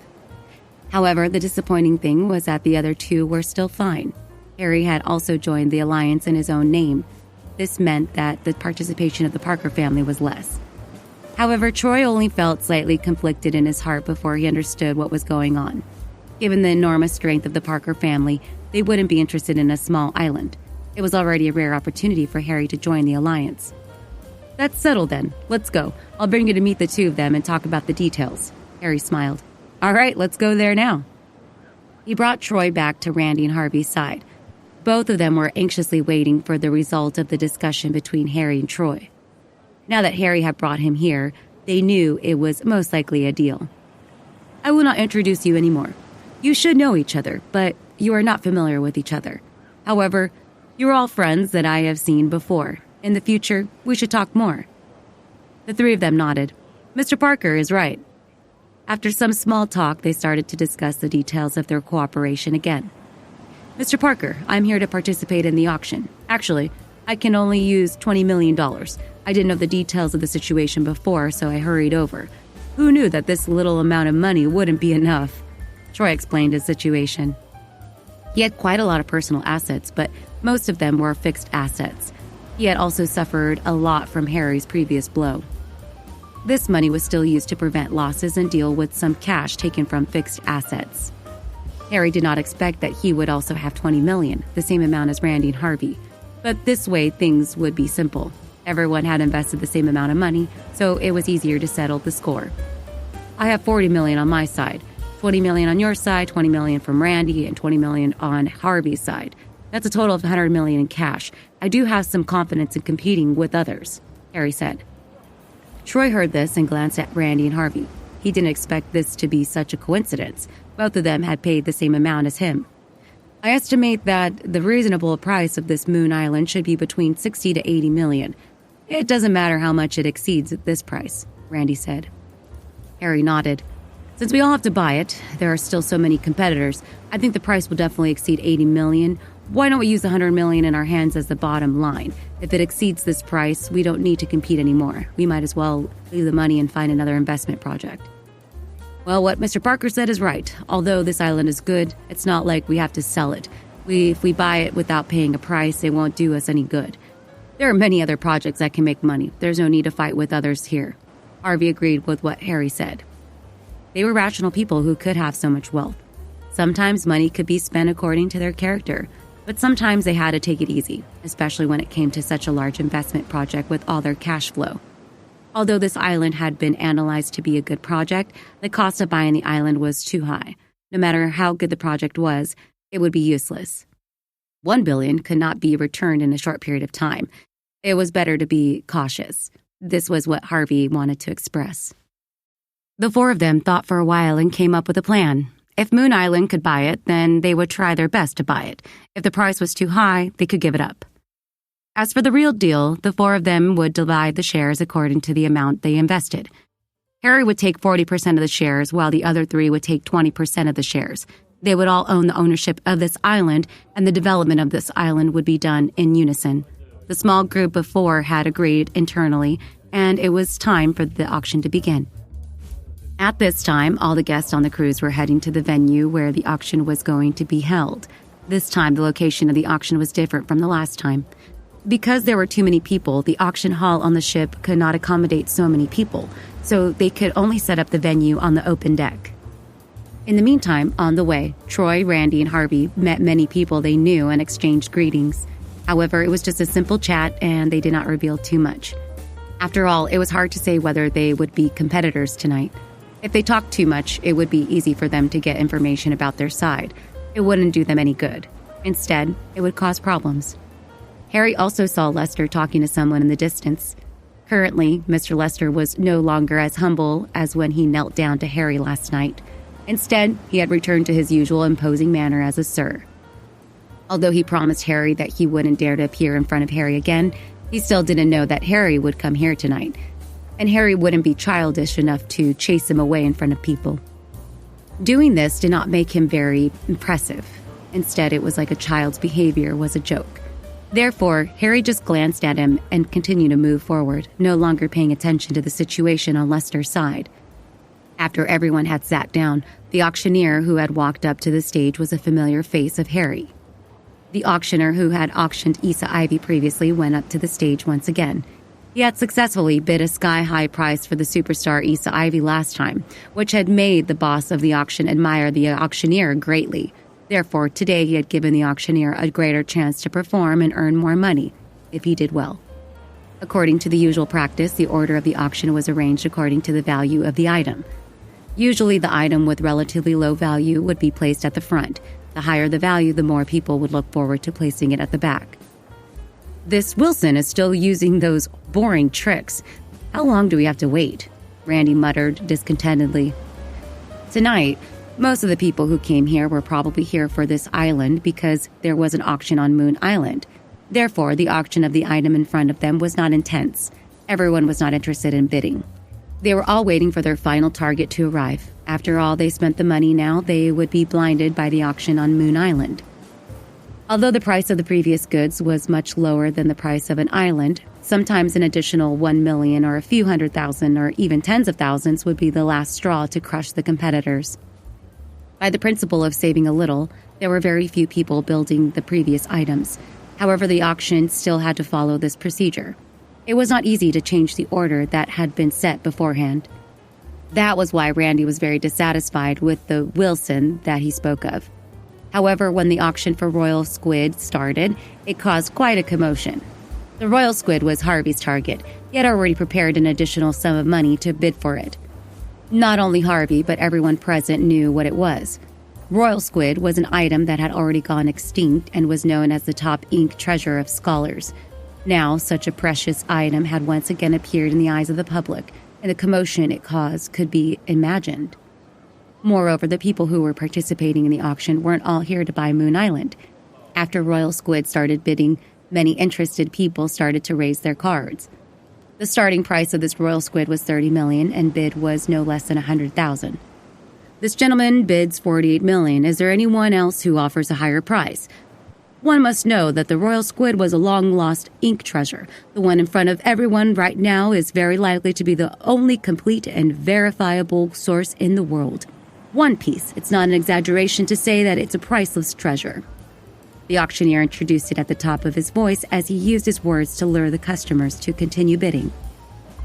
However, the disappointing thing was that the other 2 were still fine. Harry had also joined the alliance in his own name. This meant that the participation of the Parker family was less. However, Troy only felt slightly conflicted in his heart before he understood what was going on. Given the enormous strength of the Parker family, they wouldn't be interested in a small island. It was already a rare opportunity for Harry to join the alliance. "That's settled then. Let's go. I'll bring you to meet the 2 of them and talk about the details," Harry smiled. "All right, let's go there now." He brought Troy back to Randy and Harvey's side. Both of them were anxiously waiting for the result of the discussion between Harry and Troy. Now that Harry had brought him here, they knew it was most likely a deal. "I will not introduce you anymore. You should know each other, but you are not familiar with each other. However, you're all friends that I have seen before. In the future, we should talk more." The 3 of them nodded. "Mr. Parker is right." After some small talk, they started to discuss the details of their cooperation again. "Mr. Parker, I'm here to participate in the auction. Actually, I can only use $20 million. I didn't know the details of the situation before, so I hurried over. Who knew that this little amount of money wouldn't be enough?" Troy explained his situation. He had quite a lot of personal assets, but most of them were fixed assets. He had also suffered a lot from Harry's previous blow. This money was still used to prevent losses and deal with some cash taken from fixed assets. Harry did not expect that he would also have $20 million, the same amount as Randy and Harvey. But this way, things would be simple. Everyone had invested the same amount of money, so it was easier to settle the score. "I have $40 million on my side, $20 million on your side, $20 million from Randy, and $20 million on Harvey's side. That's a total of 100 million in cash. I do have some confidence in competing with others, Harry said. Troy heard this and glanced at Randy and Harvey. He didn't expect this to be such a coincidence. Both of them had paid the same amount as him. I estimate that the reasonable price of this moon island should be between 60 to 80 million. It doesn't matter how much it exceeds this price, Randy said. Harry nodded. Since we all have to buy it, there are still so many competitors, I think the price will definitely exceed 80 million. Why don't we use the 100 million in our hands as the bottom line? If it exceeds this price, we don't need to compete anymore. We might as well leave the money and find another investment project. Well, what Mr. Parker said is right. Although this island is good, it's not like we have to sell it. If we buy it without paying a price, it won't do us any good. There are many other projects that can make money. There's no need to fight with others here. Harvey agreed with what Harry said. They were rational people who could have so much wealth. Sometimes money could be spent according to their character, but sometimes they had to take it easy, especially when it came to such a large investment project with all their cash flow. Although this island had been analyzed to be a good project, the cost of buying the island was too high. No matter how good the project was, it would be useless. 1 billion could not be returned in a short period of time. It was better to be cautious. This was what Harvey wanted to express. The four of them thought for a while and came up with a plan. If Moon Island could buy it, then they would try their best to buy it. If the price was too high, they could give it up. As for the real deal, the four of them would divide the shares according to the amount they invested. Harry would take 40% of the shares, while the other three would take 20% of the shares. They would all own the ownership of this island, and the development of this island would be done in unison. The small group of four had agreed internally, and it was time for the auction to begin. At this time, all the guests on the cruise were heading to the venue where the auction was going to be held. This time, the location of the auction was different from the last time. Because there were too many people, the auction hall on the ship could not accommodate so many people, so they could only set up the venue on the open deck. In the meantime, on the way, Troy, Randy, and Harvey met many people they knew and exchanged greetings. However, it was just a simple chat, and they did not reveal too much. After all, it was hard to say whether they would be competitors tonight. If they talked too much, it would be easy for them to get information about their side. It wouldn't do them any good. Instead, it would cause problems. Harry also saw Lester talking to someone in the distance. Currently, Mr. Lester was no longer as humble as when he knelt down to Harry last night. Instead, he had returned to his usual imposing manner as a sir. Although he promised Harry that he wouldn't dare to appear in front of Harry again, he still didn't know that Harry would come here tonight. And Harry wouldn't be childish enough to chase him away in front of people. Doing this did not make him very impressive. Instead, it was like a child's behavior was a joke. Therefore, Harry just glanced at him and continued to move forward, no longer paying attention to the situation on Lester's side. After everyone had sat down, the auctioneer who had walked up to the stage was a familiar face of Harry. The auctioneer who had auctioned Issa Ivy previously went up to the stage once again. He had successfully bid a sky-high price for the superstar Issa Ivy last time, which had made the boss of the auction admire the auctioneer greatly. Therefore, today he had given the auctioneer a greater chance to perform and earn more money, if he did well. According to the usual practice, the order of the auction was arranged according to the value of the item. Usually, the item with relatively low value would be placed at the front. The higher the value, the more people would look forward to placing it at the back. This Wilson is still using those boring tricks. How long do we have to wait? Randy muttered discontentedly. Tonight, most of the people who came here were probably here for this island because there was an auction on Moon Island. Therefore, the auction of the item in front of them was not intense. Everyone was not interested in bidding. They were all waiting for their final target to arrive. After all, they spent the money now, they would be blinded by the auction on Moon Island. Although the price of the previous goods was much lower than the price of an island, sometimes an additional 1 million or a few 100,000 or even tens of thousands would be the last straw to crush the competitors. By the principle of saving a little, there were very few people building the previous items. However, the auction still had to follow this procedure. It was not easy to change the order that had been set beforehand. That was why Randy was very dissatisfied with the Wilson that he spoke of. However, when the auction for Royal Squid started, it caused quite a commotion. The Royal Squid was Harvey's target. He had already prepared an additional sum of money to bid for it. Not only Harvey, but everyone present knew what it was. Royal squid was an item that had already gone extinct and was known as the top ink treasure of scholars. Now, such a precious item had once again appeared in the eyes of the public, and the commotion it caused could be imagined. Moreover, the people who were participating in the auction weren't all here to buy Moon Island. After Royal Squid started bidding, many interested people started to raise their cards. The starting price of this Royal Squid was $30 million, and bid was no less than $100,000. This gentleman bids $48 million. Is there anyone else who offers a higher price? One must know that the Royal Squid was a long-lost ink treasure. The one in front of everyone right now is very likely to be the only complete and verifiable source in the world. One piece. It's not an exaggeration to say that it's a priceless treasure. The auctioneer introduced it at the top of his voice as he used his words to lure the customers to continue bidding.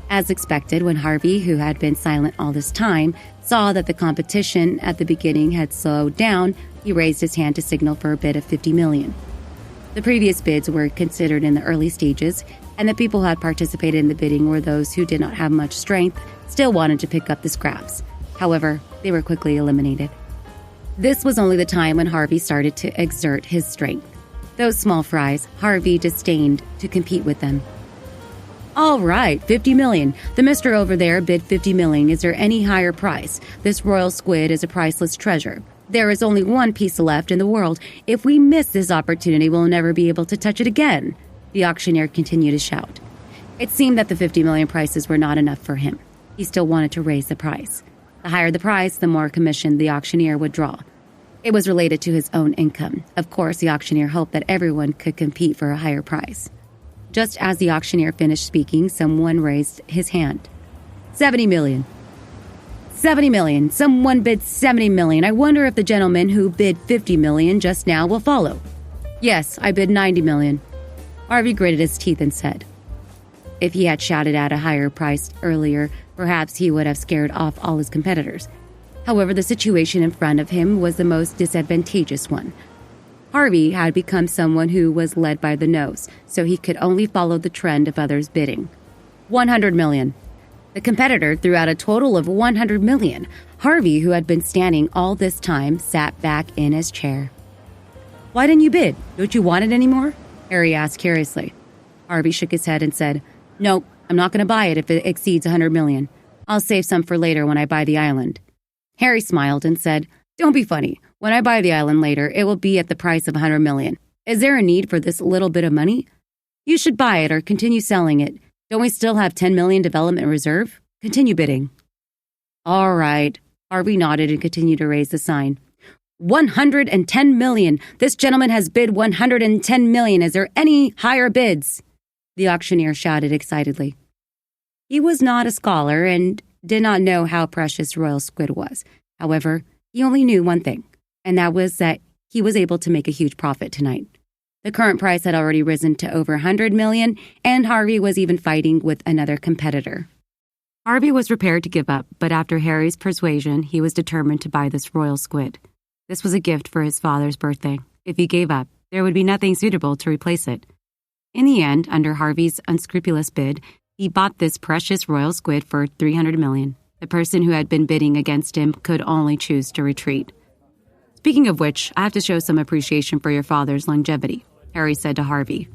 As expected, when Harvey, who had been silent all this time, saw that the competition at the beginning had slowed down, he raised his hand to signal for a bid of $50 million. The previous bids were considered in the early stages, and the people who had participated in the bidding were those who did not have much strength, still wanted to pick up the scraps. However, they were quickly eliminated. This was only the time when Harvey started to exert his strength. Those small fries, Harvey disdained to compete with them. All right, $50 million. The mister over there bid $50 million. Is there any higher price? This royal squid is a priceless treasure. There is only one piece left in the world. If we miss this opportunity, we'll never be able to touch it again. The auctioneer continued to shout. It seemed that the $50 million prices were not enough for him. He still wanted to raise the price. The higher the price, the more commission the auctioneer would draw. It was related to his own income. Of course, the auctioneer hoped that everyone could compete for a higher price. Just as the auctioneer finished speaking, someone raised his hand. $70 million. $70 million. Someone bid $70 million. I wonder if the gentleman who bid $50 million just now will follow. Yes, I bid $90 million. Harvey gritted his teeth and said. If he had shouted at a higher price earlier, perhaps he would have scared off all his competitors. However, the situation in front of him was the most disadvantageous one. Harvey had become someone who was led by the nose, so he could only follow the trend of others bidding. $100 million. The competitor threw out a total of $100 million. Harvey, who had been standing all this time, sat back in his chair. Why didn't you bid? Don't you want it anymore? Harry asked curiously. Harvey shook his head and said, Nope, I'm not going to buy it if it exceeds $100 million. I'll save some for later when I buy the island. Harry smiled and said, Don't be funny. When I buy the island later, it will be at the price of $100 million. Is there a need for this little bit of money? You should buy it or continue selling it. Don't we still have $10 million development reserve? Continue bidding. All right. Harvey nodded and continued to raise the sign. $110 million. This gentleman has bid $110 million. Is there any higher bids? The auctioneer shouted excitedly. He was not a scholar and did not know how precious royal squid was. However, he only knew one thing, and that was that he was able to make a huge profit tonight. The current price had already risen to over $100 million, and Harvey was even fighting with another competitor. Harvey was prepared to give up, but after Harry's persuasion, he was determined to buy this royal squid. This was a gift for his father's birthday. If he gave up, there would be nothing suitable to replace it. In the end, under Harvey's unscrupulous bid, he bought this precious royal squid for $300 million. The person who had been bidding against him could only choose to retreat. Speaking of which, I have to show some appreciation for your father's longevity, Harry said to Harvey.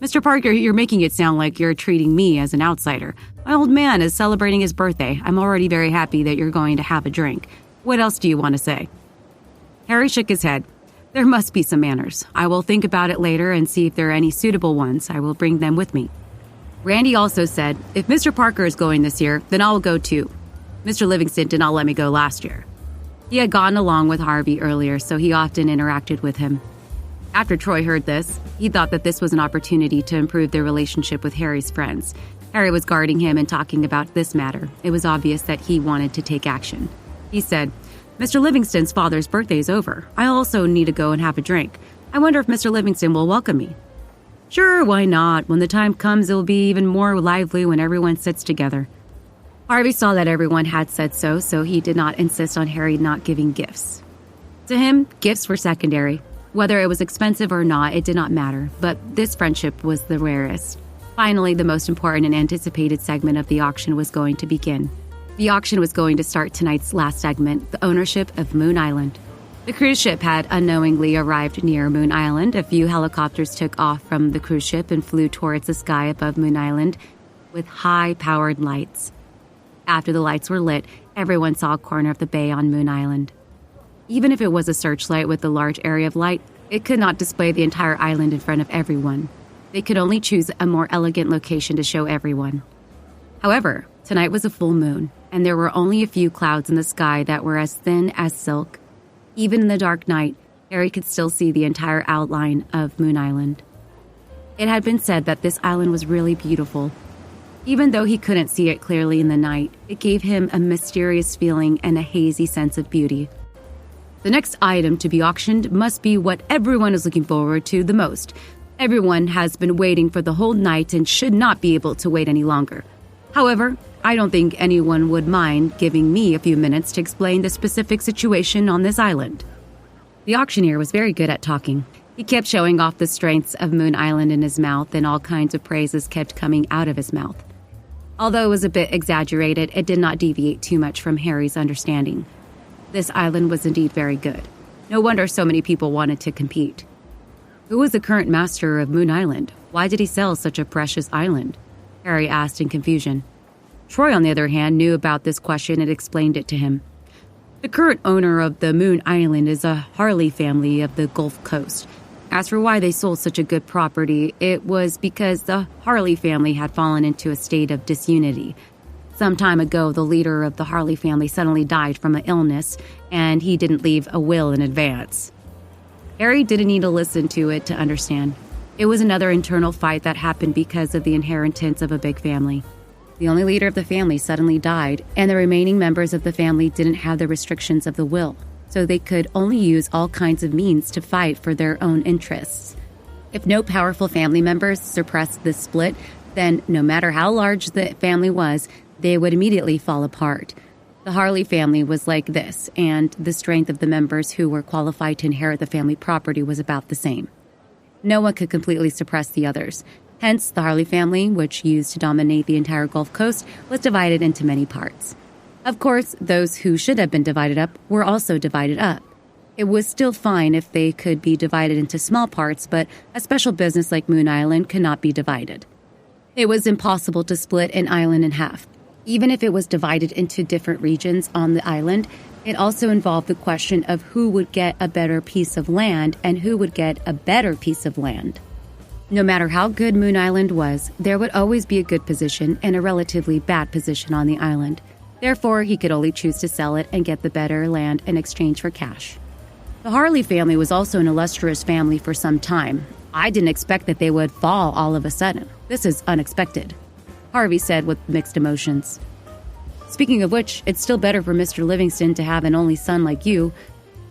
Mr. Parker, you're making it sound like you're treating me as an outsider. My old man is celebrating his birthday. I'm already very happy that you're going to have a drink. What else do you want to say? Harry shook his head. There must be some manners. I will think about it later and see if there are any suitable ones. I will bring them with me. Randy also said, if Mr. Parker is going this year, then I'll go too. Mr. Livingston did not let me go last year. He had gone along with Harvey earlier, so he often interacted with him. After Troy heard this, he thought that this was an opportunity to improve their relationship with Harry's friends. Harry was guarding him and talking about this matter. It was obvious that he wanted to take action. He said, Mr. Livingston's father's birthday is over. I also need to go and have a drink. I wonder if Mr. Livingston will welcome me. Sure, why not? When the time comes, it will be even more lively when everyone sits together. Harvey saw that everyone had said so he did not insist on Harry not giving gifts. To him, gifts were secondary. Whether it was expensive or not, it did not matter, but this friendship was the rarest. Finally, the most important and anticipated segment of the auction was going to begin. The auction was going to start tonight's last segment, the ownership of Moon Island. The cruise ship had unknowingly arrived near Moon Island. A few helicopters took off from the cruise ship and flew towards the sky above Moon Island with high-powered lights. After the lights were lit, everyone saw a corner of the bay on Moon Island. Even if it was a searchlight with a large area of light, it could not display the entire island in front of everyone. They could only choose a more elegant location to show everyone. However, tonight was a full moon, and there were only a few clouds in the sky that were as thin as silk. Even in the dark night, Harry could still see the entire outline of Moon Island. It had been said that this island was really beautiful. Even though he couldn't see it clearly in the night, it gave him a mysterious feeling and a hazy sense of beauty. The next item to be auctioned must be what everyone is looking forward to the most. Everyone has been waiting for the whole night and should not be able to wait any longer. However, I don't think anyone would mind giving me a few minutes to explain the specific situation on this island. The auctioneer was very good at talking. He kept showing off the strengths of Moon Island in his mouth, and all kinds of praises kept coming out of his mouth. Although it was a bit exaggerated, it did not deviate too much from Harry's understanding. This island was indeed very good. No wonder so many people wanted to compete. Who was the current master of Moon Island? Why did he sell such a precious island? Harry asked in confusion. Troy, on the other hand, knew about this question and explained it to him. The current owner of the Moon Island is a Harley family of the Gulf Coast. As for why they sold such a good property, it was because the Harley family had fallen into a state of disunity. Some time ago, the leader of the Harley family suddenly died from an illness, and he didn't leave a will in advance. Harry didn't need to listen to it to understand. It was another internal fight that happened because of the inheritance of a big family. The only leader of the family suddenly died, and the remaining members of the family didn't have the restrictions of the will, so they could only use all kinds of means to fight for their own interests. If no powerful family members suppressed this split, then no matter how large the family was, they would immediately fall apart. The Harley family was like this, and the strength of the members who were qualified to inherit the family property was about the same. No one could completely suppress the others. Hence, the Harley family, which used to dominate the entire Gulf Coast, was divided into many parts. Of course, those who should have been divided up were also divided up. It was still fine if they could be divided into small parts, but a special business like Moon Island could not be divided. It was impossible to split an island in half. Even if it was divided into different regions on the island, it also involved the question of who would get a better piece of land and who would get a better piece of land. No matter how good Moon Island was, there would always be a good position and a relatively bad position on the island. Therefore, he could only choose to sell it and get the better land in exchange for cash. The Harley family was also an illustrious family for some time. I didn't expect that they would fall all of a sudden. This is unexpected, Harvey said with mixed emotions. Speaking of which, it's still better for Mr. Livingston to have an only son like you.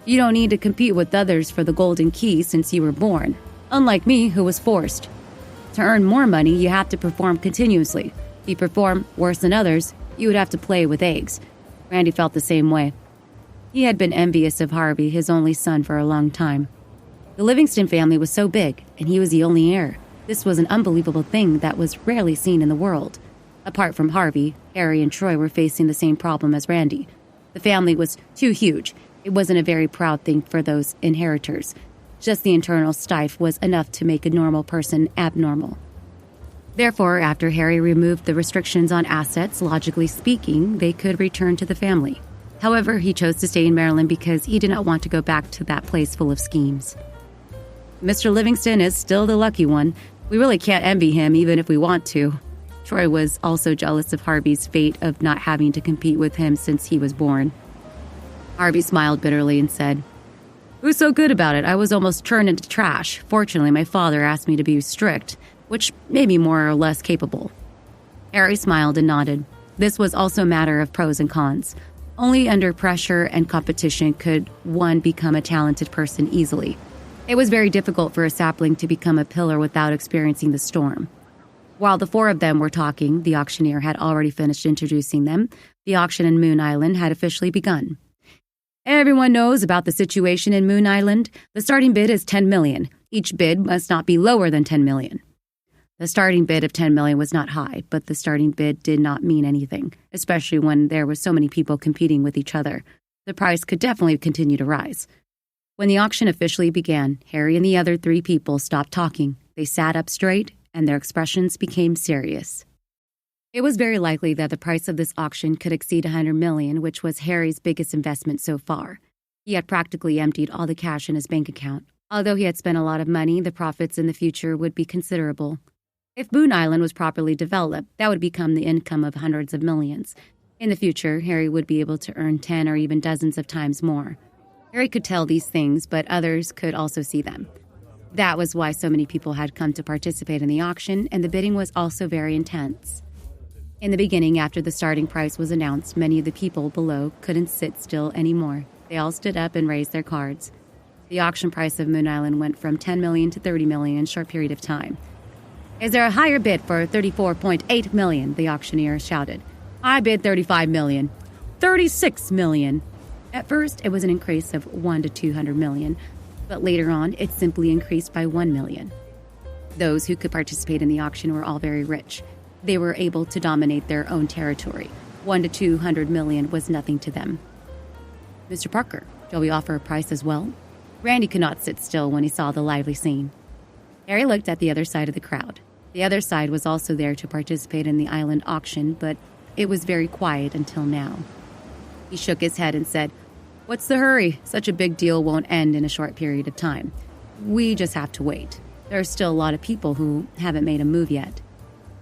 You don't need to compete with others for the golden key since you were born. Unlike me, who was forced. To earn more money, you have to perform continuously. If you perform worse than others, you would have to play with eggs. Randy felt the same way. He had been envious of Harvey, his only son, for a long time. The Livingston family was so big, and he was the only heir. This was an unbelievable thing that was rarely seen in the world. Apart from Harvey, Harry and Troy were facing the same problem as Randy. The family was too huge. It wasn't a very proud thing for those inheritors. Just the internal strife was enough to make a normal person abnormal. Therefore, after Harry removed the restrictions on assets, logically speaking, they could return to the family. However, he chose to stay in Maryland because he did not want to go back to that place full of schemes. Mr. Livingston is still the lucky one. We really can't envy him even if we want to. Troy was also jealous of Harvey's fate of not having to compete with him since he was born. Harvey smiled bitterly and said, "Who's so good about it? I was almost turned into trash. Fortunately, my father asked me to be strict, which made me more or less capable." Harry smiled and nodded. This was also a matter of pros and cons. Only under pressure and competition could one become a talented person easily. It was very difficult for a sapling to become a pillar without experiencing the storm. While the four of them were talking, the auctioneer had already finished introducing them. The auction in Moon Island had officially begun. Everyone knows about the situation in Moon Island. The starting bid is $10 million. Each bid must not be lower than $10 million. The starting bid of $10 million was not high, but the starting bid did not mean anything, especially when there were so many people competing with each other. The price could definitely continue to rise. When the auction officially began, Harry and the other 3 people stopped talking. They sat up straight, and their expressions became serious. It was very likely that the price of this auction could exceed $100 million, which was Harry's biggest investment so far. He had practically emptied all the cash in his bank account. Although he had spent a lot of money, the profits in the future would be considerable. If Moon Island was properly developed, that would become the income of hundreds of millions. In the future, Harry would be able to earn 10 or even dozens of times more. Harry could tell these things, but others could also see them. That was why so many people had come to participate in the auction, and the bidding was also very intense. In the beginning, after the starting price was announced, many of the people below couldn't sit still anymore. They all stood up and raised their cards. The auction price of Moon Island went from $10 million to $30 million in a short period of time. "Is there a higher bid for $34.8 million?" the auctioneer shouted. "I bid $35 million. $36 million. At first, it was an increase of $100 to $200 million, but later on, it simply increased by $1 million. Those who could participate in the auction were all very rich. They were able to dominate their own territory. $100 to $200 million was nothing to them. "Mr. Parker, shall we offer a price as well?" Randy could not sit still when he saw the lively scene. Harry looked at the other side of the crowd. The other side was also there to participate in the island auction, but it was very quiet until now. He shook his head and said, "What's the hurry? Such a big deal won't end in a short period of time. We just have to wait. There are still a lot of people who haven't made a move yet."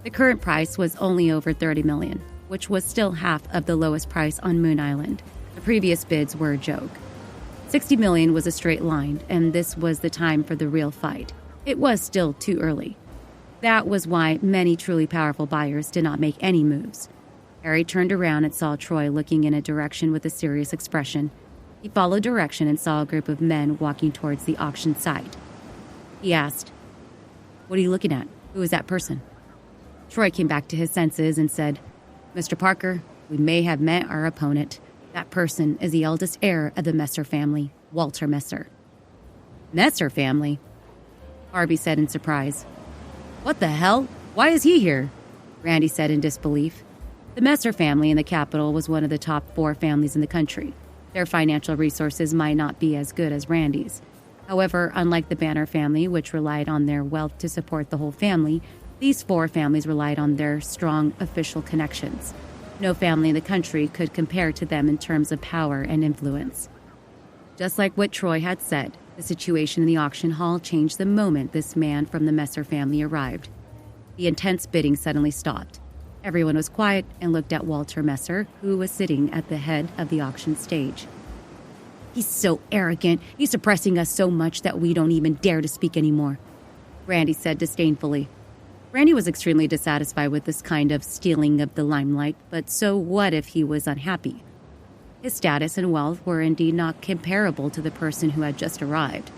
The current price was only over $30 million, which was still half of the lowest price on Moon Island. The previous bids were a joke. $60 million was a straight line, and this was the time for the real fight. It was still too early. That was why many truly powerful buyers did not make any moves. Harry turned around and saw Troy looking in a direction with a serious expression. He followed direction and saw a group of men walking towards the auction site. He asked, "What are you looking at? Who is that person?" Troy came back to his senses and said, "Mr. Parker, we may have met our opponent. That person is the eldest heir of the Messer family, Walter Messer." "Messer family?" Harvey said in surprise. "What the hell? Why is he here?" Randy said in disbelief. The Messer family in the capital was one of the top 4 families in the country. Their financial resources might not be as good as Randy's. However, unlike the Banner family, which relied on their wealth to support the whole family, these 4 families relied on their strong official connections. No family in the country could compare to them in terms of power and influence. Just like what Troy had said, the situation in the auction hall changed the moment this man from the Messer family arrived. The intense bidding suddenly stopped. Everyone was quiet and looked at Walter Messer, who was sitting at the head of the auction stage. "He's so arrogant. He's suppressing us so much that we don't even dare to speak anymore," Randy said disdainfully. Randy was extremely dissatisfied with this kind of stealing of the limelight, but so what if he was unhappy? His status and wealth were indeed not comparable to the person who had just arrived.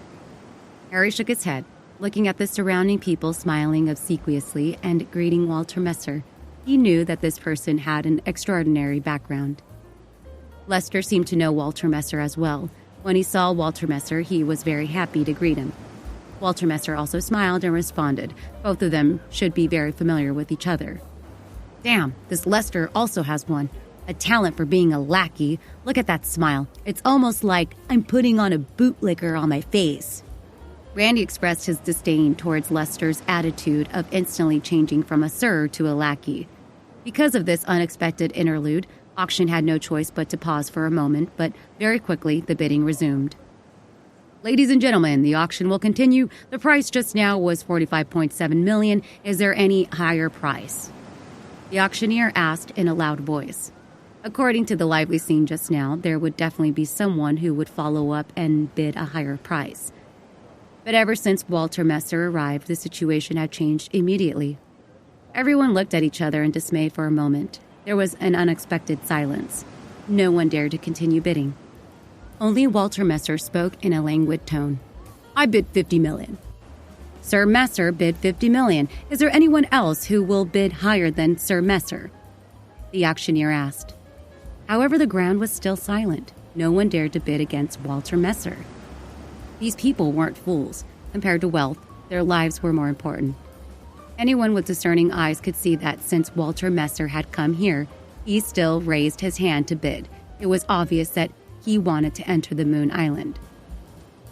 Harry shook his head, looking at the surrounding people smiling obsequiously and greeting Walter Messer. He knew that this person had an extraordinary background. Lester seemed to know Walter Messer as well. When he saw Walter Messer, he was very happy to greet him. Walter Messer also smiled and responded. Both of them should be very familiar with each other. "Damn, this Lester also has one. A talent for being a lackey. Look at that smile. It's almost like I'm putting on a bootlicker on my face." Randy expressed his disdain towards Lester's attitude of instantly changing from a sir to a lackey. Because of this unexpected interlude, auction had no choice but to pause for a moment, but very quickly the bidding resumed. "Ladies and gentlemen, the auction will continue. The price just now was $45.7 million. Is there any higher price?" The auctioneer asked in a loud voice. According to the lively scene just now, there would definitely be someone who would follow up and bid a higher price. But ever since Walter Messer arrived, the situation had changed immediately. Everyone looked at each other in dismay for a moment. There was an unexpected silence. No one dared to continue bidding. Only Walter Messer spoke in a languid tone. "I bid $50 million. "Sir Messer bid $50 million. Is there anyone else who will bid higher than Sir Messer?" the auctioneer asked. However, the ground was still silent. No one dared to bid against Walter Messer. These people weren't fools. Compared to wealth, their lives were more important. Anyone with discerning eyes could see that since Walter Messer had come here, he still raised his hand to bid. It was obvious that he wanted to enter the Moon Island.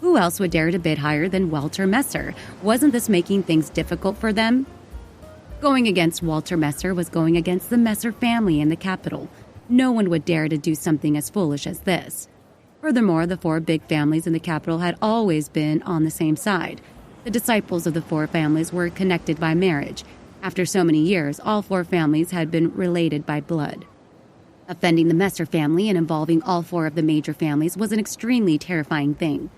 Who else would dare to bid higher than Walter Messer? Wasn't this making things difficult for them? Going against Walter Messer was going against the Messer family in the capital. No one would dare to do something as foolish as this. Furthermore, the four big families in the capital had always been on the same side. The disciples of the four families were connected by marriage. After so many years, all four families had been related by blood. Offending the Messer family and involving all four of the major families was an extremely terrifying thing.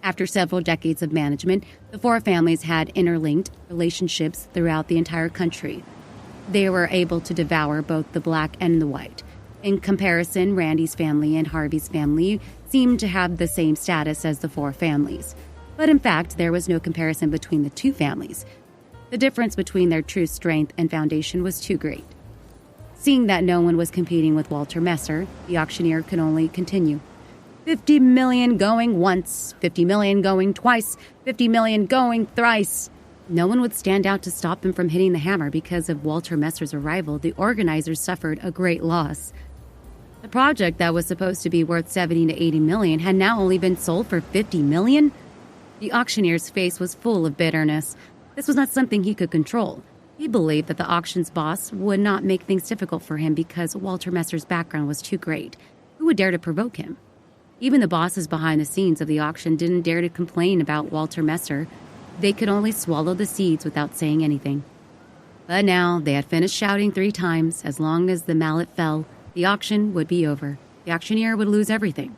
After several decades of management, the four families had interlinked relationships throughout the entire country. They were able to devour both the black and the white. In comparison, Randy's family and Harvey's family seemed to have the same status as the four families. But in fact, there was no comparison between the two families. The difference between their true strength and foundation was too great. Seeing that no one was competing with Walter Messer, the auctioneer could only continue. 50 million going once, 50 million going twice, 50 million going thrice. No one would stand out to stop him from hitting the hammer because of Walter Messer's arrival. The organizers suffered a great loss. The project that was supposed to be worth 70 to 80 million had now only been sold for 50 million. The auctioneer's face was full of bitterness. This was not something he could control. He believed that the auction's boss would not make things difficult for him because Walter Messer's background was too great. Who would dare to provoke him? Even the bosses behind the scenes of the auction didn't dare to complain about Walter Messer. They could only swallow the seeds without saying anything. But now they had finished shouting 3 times. As long as the mallet fell, the auction would be over. The auctioneer would lose everything.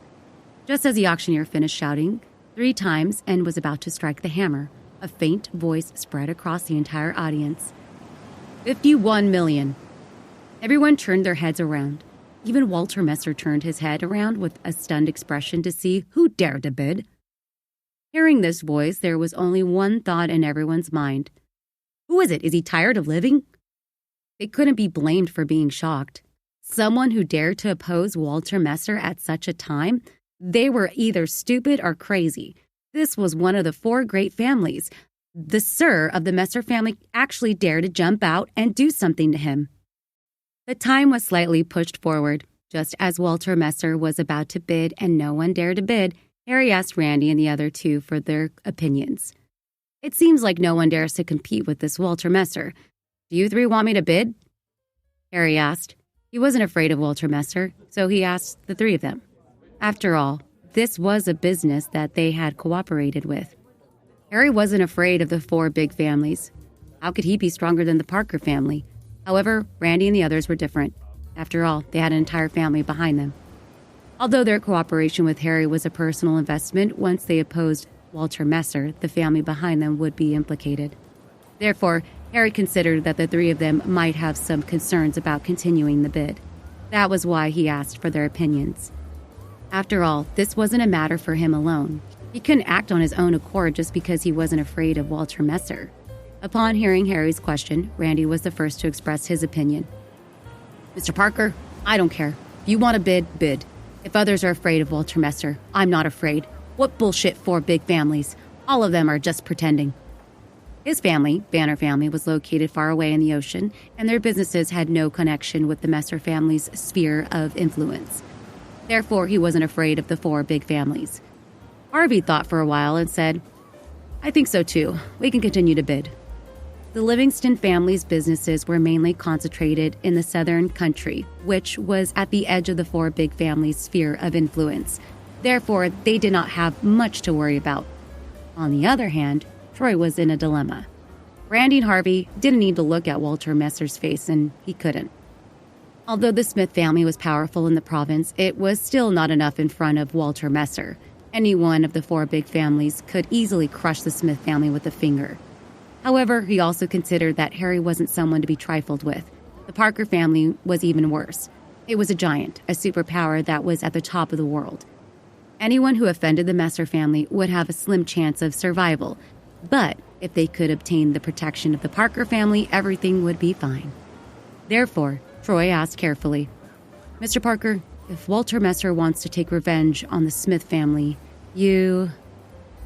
Just as the auctioneer finished shouting 3 times and was about to strike the hammer, a faint voice spread across the entire audience. 51 million. Everyone turned their heads around. Even Walter Messer turned his head around with a stunned expression to see who dared to bid. Hearing this voice, there was only one thought in everyone's mind. Who is it? Is he tired of living? They couldn't be blamed for being shocked. Someone who dared to oppose Walter Messer at such a time? They were either stupid or crazy. This was one of the 4 great families. The Sir of the Messer family actually dared to jump out and do something to him. The time was slightly pushed forward. Just as Walter Messer was about to bid and no one dared to bid, Harry asked Randy and the other 2 for their opinions. It seems like no one dares to compete with this Walter Messer. Do you 3 want me to bid? Harry asked. He wasn't afraid of Walter Messer, so he asked the 3 of them. After all, this was a business that they had cooperated with. Harry wasn't afraid of the 4 big families. How could he be stronger than the Parker family? However, Randy and the others were different. After all, they had an entire family behind them. Although their cooperation with Harry was a personal investment, once they opposed Walter Messer, the family behind them would be implicated. Therefore, Harry considered that the 3 of them might have some concerns about continuing the bid. That was why he asked for their opinions. After all, this wasn't a matter for him alone. He couldn't act on his own accord just because he wasn't afraid of Walter Messer. Upon hearing Harry's question, Randy was the first to express his opinion. Mr. Parker, I don't care. If you want to bid, bid. If others are afraid of Walter Messer, I'm not afraid. What bullshit 4 big families. All of them are just pretending. His family, Banner family, was located far away in the ocean, and their businesses had no connection with the Messer family's sphere of influence. Therefore, he wasn't afraid of the 4 big families. Harvey thought for a while and said, I think so too. We can continue to bid. The Livingston family's businesses were mainly concentrated in the southern country, which was at the edge of the 4 big families' sphere of influence. Therefore, they did not have much to worry about. On the other hand, Troy was in a dilemma. Randy and Harvey didn't need to look at Walter Messer's face, and he couldn't. Although the Smith family was powerful in the province, it was still not enough in front of Walter Messer. Any one of the 4 big families could easily crush the Smith family with a finger. However, he also considered that Harry wasn't someone to be trifled with. The Parker family was even worse. It was a giant, a superpower that was at the top of the world. Anyone who offended the Messer family would have a slim chance of survival. But if they could obtain the protection of the Parker family, everything would be fine. Therefore, Troy asked carefully, Mr. Parker, if Walter Messer wants to take revenge on the Smith family, you...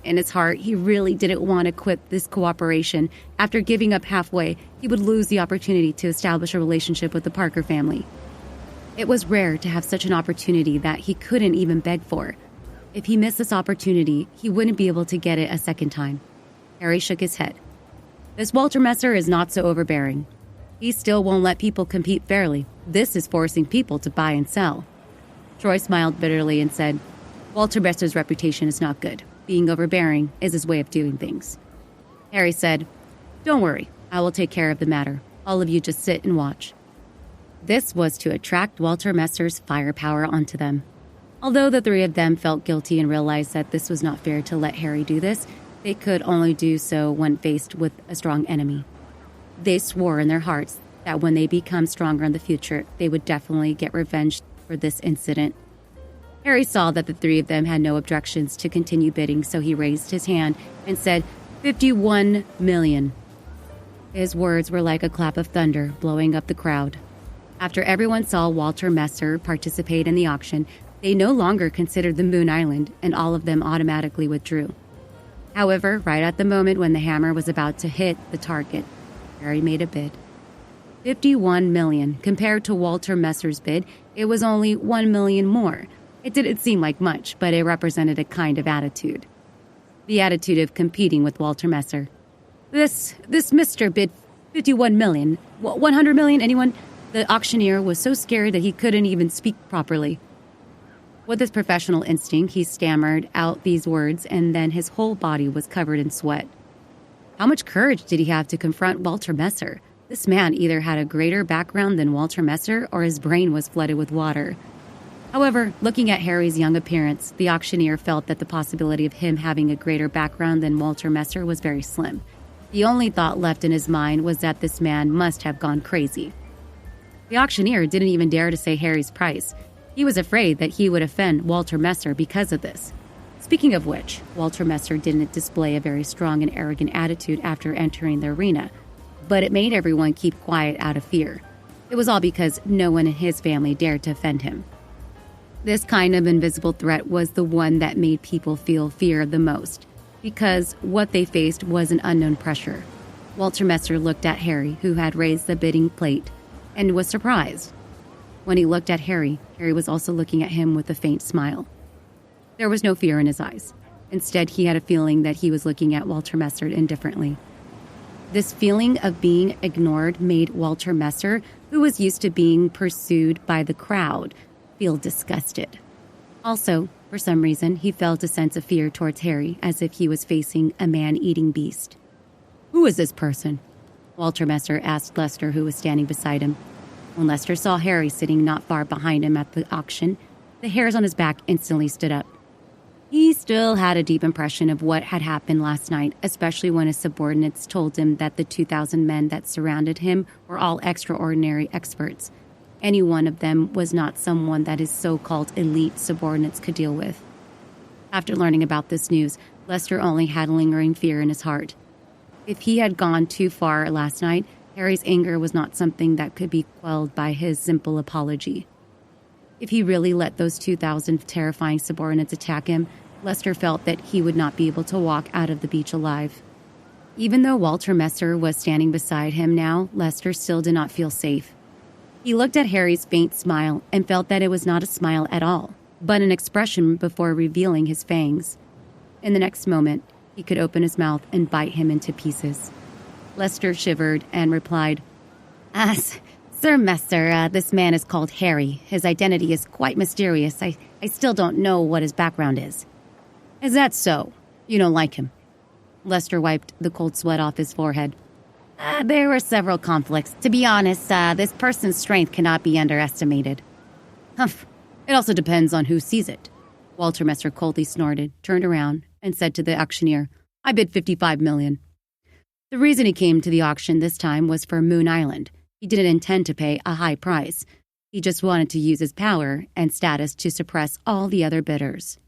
In his heart, he really didn't want to quit this cooperation. After giving up halfway, he would lose the opportunity to establish a relationship with the Parker family. It was rare to have such an opportunity that he couldn't even beg for. If he missed this opportunity, he wouldn't be able to get it a second time. Harry shook his head. This Walter Messer is not so overbearing. He still won't let people compete fairly. This is forcing people to buy and sell. Troy smiled bitterly and said, Walter Messer's reputation is not good. Being overbearing is his way of doing things. Harry said, Don't worry, I will take care of the matter. All of you just sit and watch. This was to attract Walter Messer's firepower onto them. Although the three of them felt guilty and realized that this was not fair to let Harry do this, they could only do so when faced with a strong enemy. They swore in their hearts that when they become stronger in the future, they would definitely get revenge for this incident. Harry saw that the three of them had no objections to continue bidding, so he raised his hand and said, 51 million. His words were like a clap of thunder, blowing up the crowd. After everyone saw Walter Messer participate in the auction, they no longer considered the Moon Island, and all of them automatically withdrew. However, right at the moment when the hammer was about to hit the target, Harry made a bid. 51 million. Compared to Walter Messer's bid, it was only 1 million more. It didn't seem like much, but it represented a kind of attitude. The attitude of competing with Walter Messer. This Mr. bid 51 million. 100 million, anyone? The auctioneer was so scared that he couldn't even speak properly. With his professional instinct, he stammered out these words, and then his whole body was covered in sweat. How much courage did he have to confront Walter Messer? This man either had a greater background than Walter Messer, or his brain was flooded with water. However, looking at Harry's young appearance, the auctioneer felt that the possibility of him having a greater background than Walter Messer was very slim. The only thought left in his mind was that this man must have gone crazy. The auctioneer didn't even dare to say Harry's price. He was afraid that he would offend Walter Messer because of this. Speaking of which, Walter Messer didn't display a very strong and arrogant attitude after entering the arena, but it made everyone keep quiet out of fear. It was all because no one in his family dared to offend him. This kind of invisible threat was the one that made people feel fear the most, because what they faced was an unknown pressure. Walter Messer looked at Harry, who had raised the bidding plate, and was surprised. When he looked at Harry, Harry was also looking at him with a faint smile. There was no fear in his eyes. Instead, he had a feeling that he was looking at Walter Messer indifferently. This feeling of being ignored made Walter Messer, who was used to being pursued by the crowd, feel disgusted. Also, for some reason, he felt a sense of fear towards Harry, as if he was facing a man-eating beast. Who is this person? Walter Messer asked Lester, who was standing beside him. When Lester saw Harry sitting not far behind him at the auction, the hairs on his back instantly stood up. He still had a deep impression of what had happened last night, especially when his subordinates told him that the 2,000 men that surrounded him were all extraordinary experts. Any one of them was not someone that his so-called elite subordinates could deal with. After learning about this news, Lester only had lingering fear in his heart. If he had gone too far last night, Harry's anger was not something that could be quelled by his simple apology. If he really let those 2,000 terrifying subordinates attack him, Lester felt that he would not be able to walk out of the beach alive. Even though Walter Messer was standing beside him now, Lester still did not feel safe. He looked at Harry's faint smile and felt that it was not a smile at all, but an expression before revealing his fangs. In the next moment, he could open his mouth and bite him into pieces. Lester shivered and replied, Sir Messer, this man is called Harry. His identity is quite mysterious. I still don't know what his background is. Is that so? You don't like him? Lester wiped the cold sweat off his forehead. There were several conflicts. To be honest, this person's strength cannot be underestimated. Humph. It also depends on who sees it. Walter Messer coldly snorted, turned around, and said to the auctioneer, I bid 55 million. The reason he came to the auction this time was for Moon Island. He didn't intend to pay a high price. He just wanted to use his power and status to suppress all the other bidders.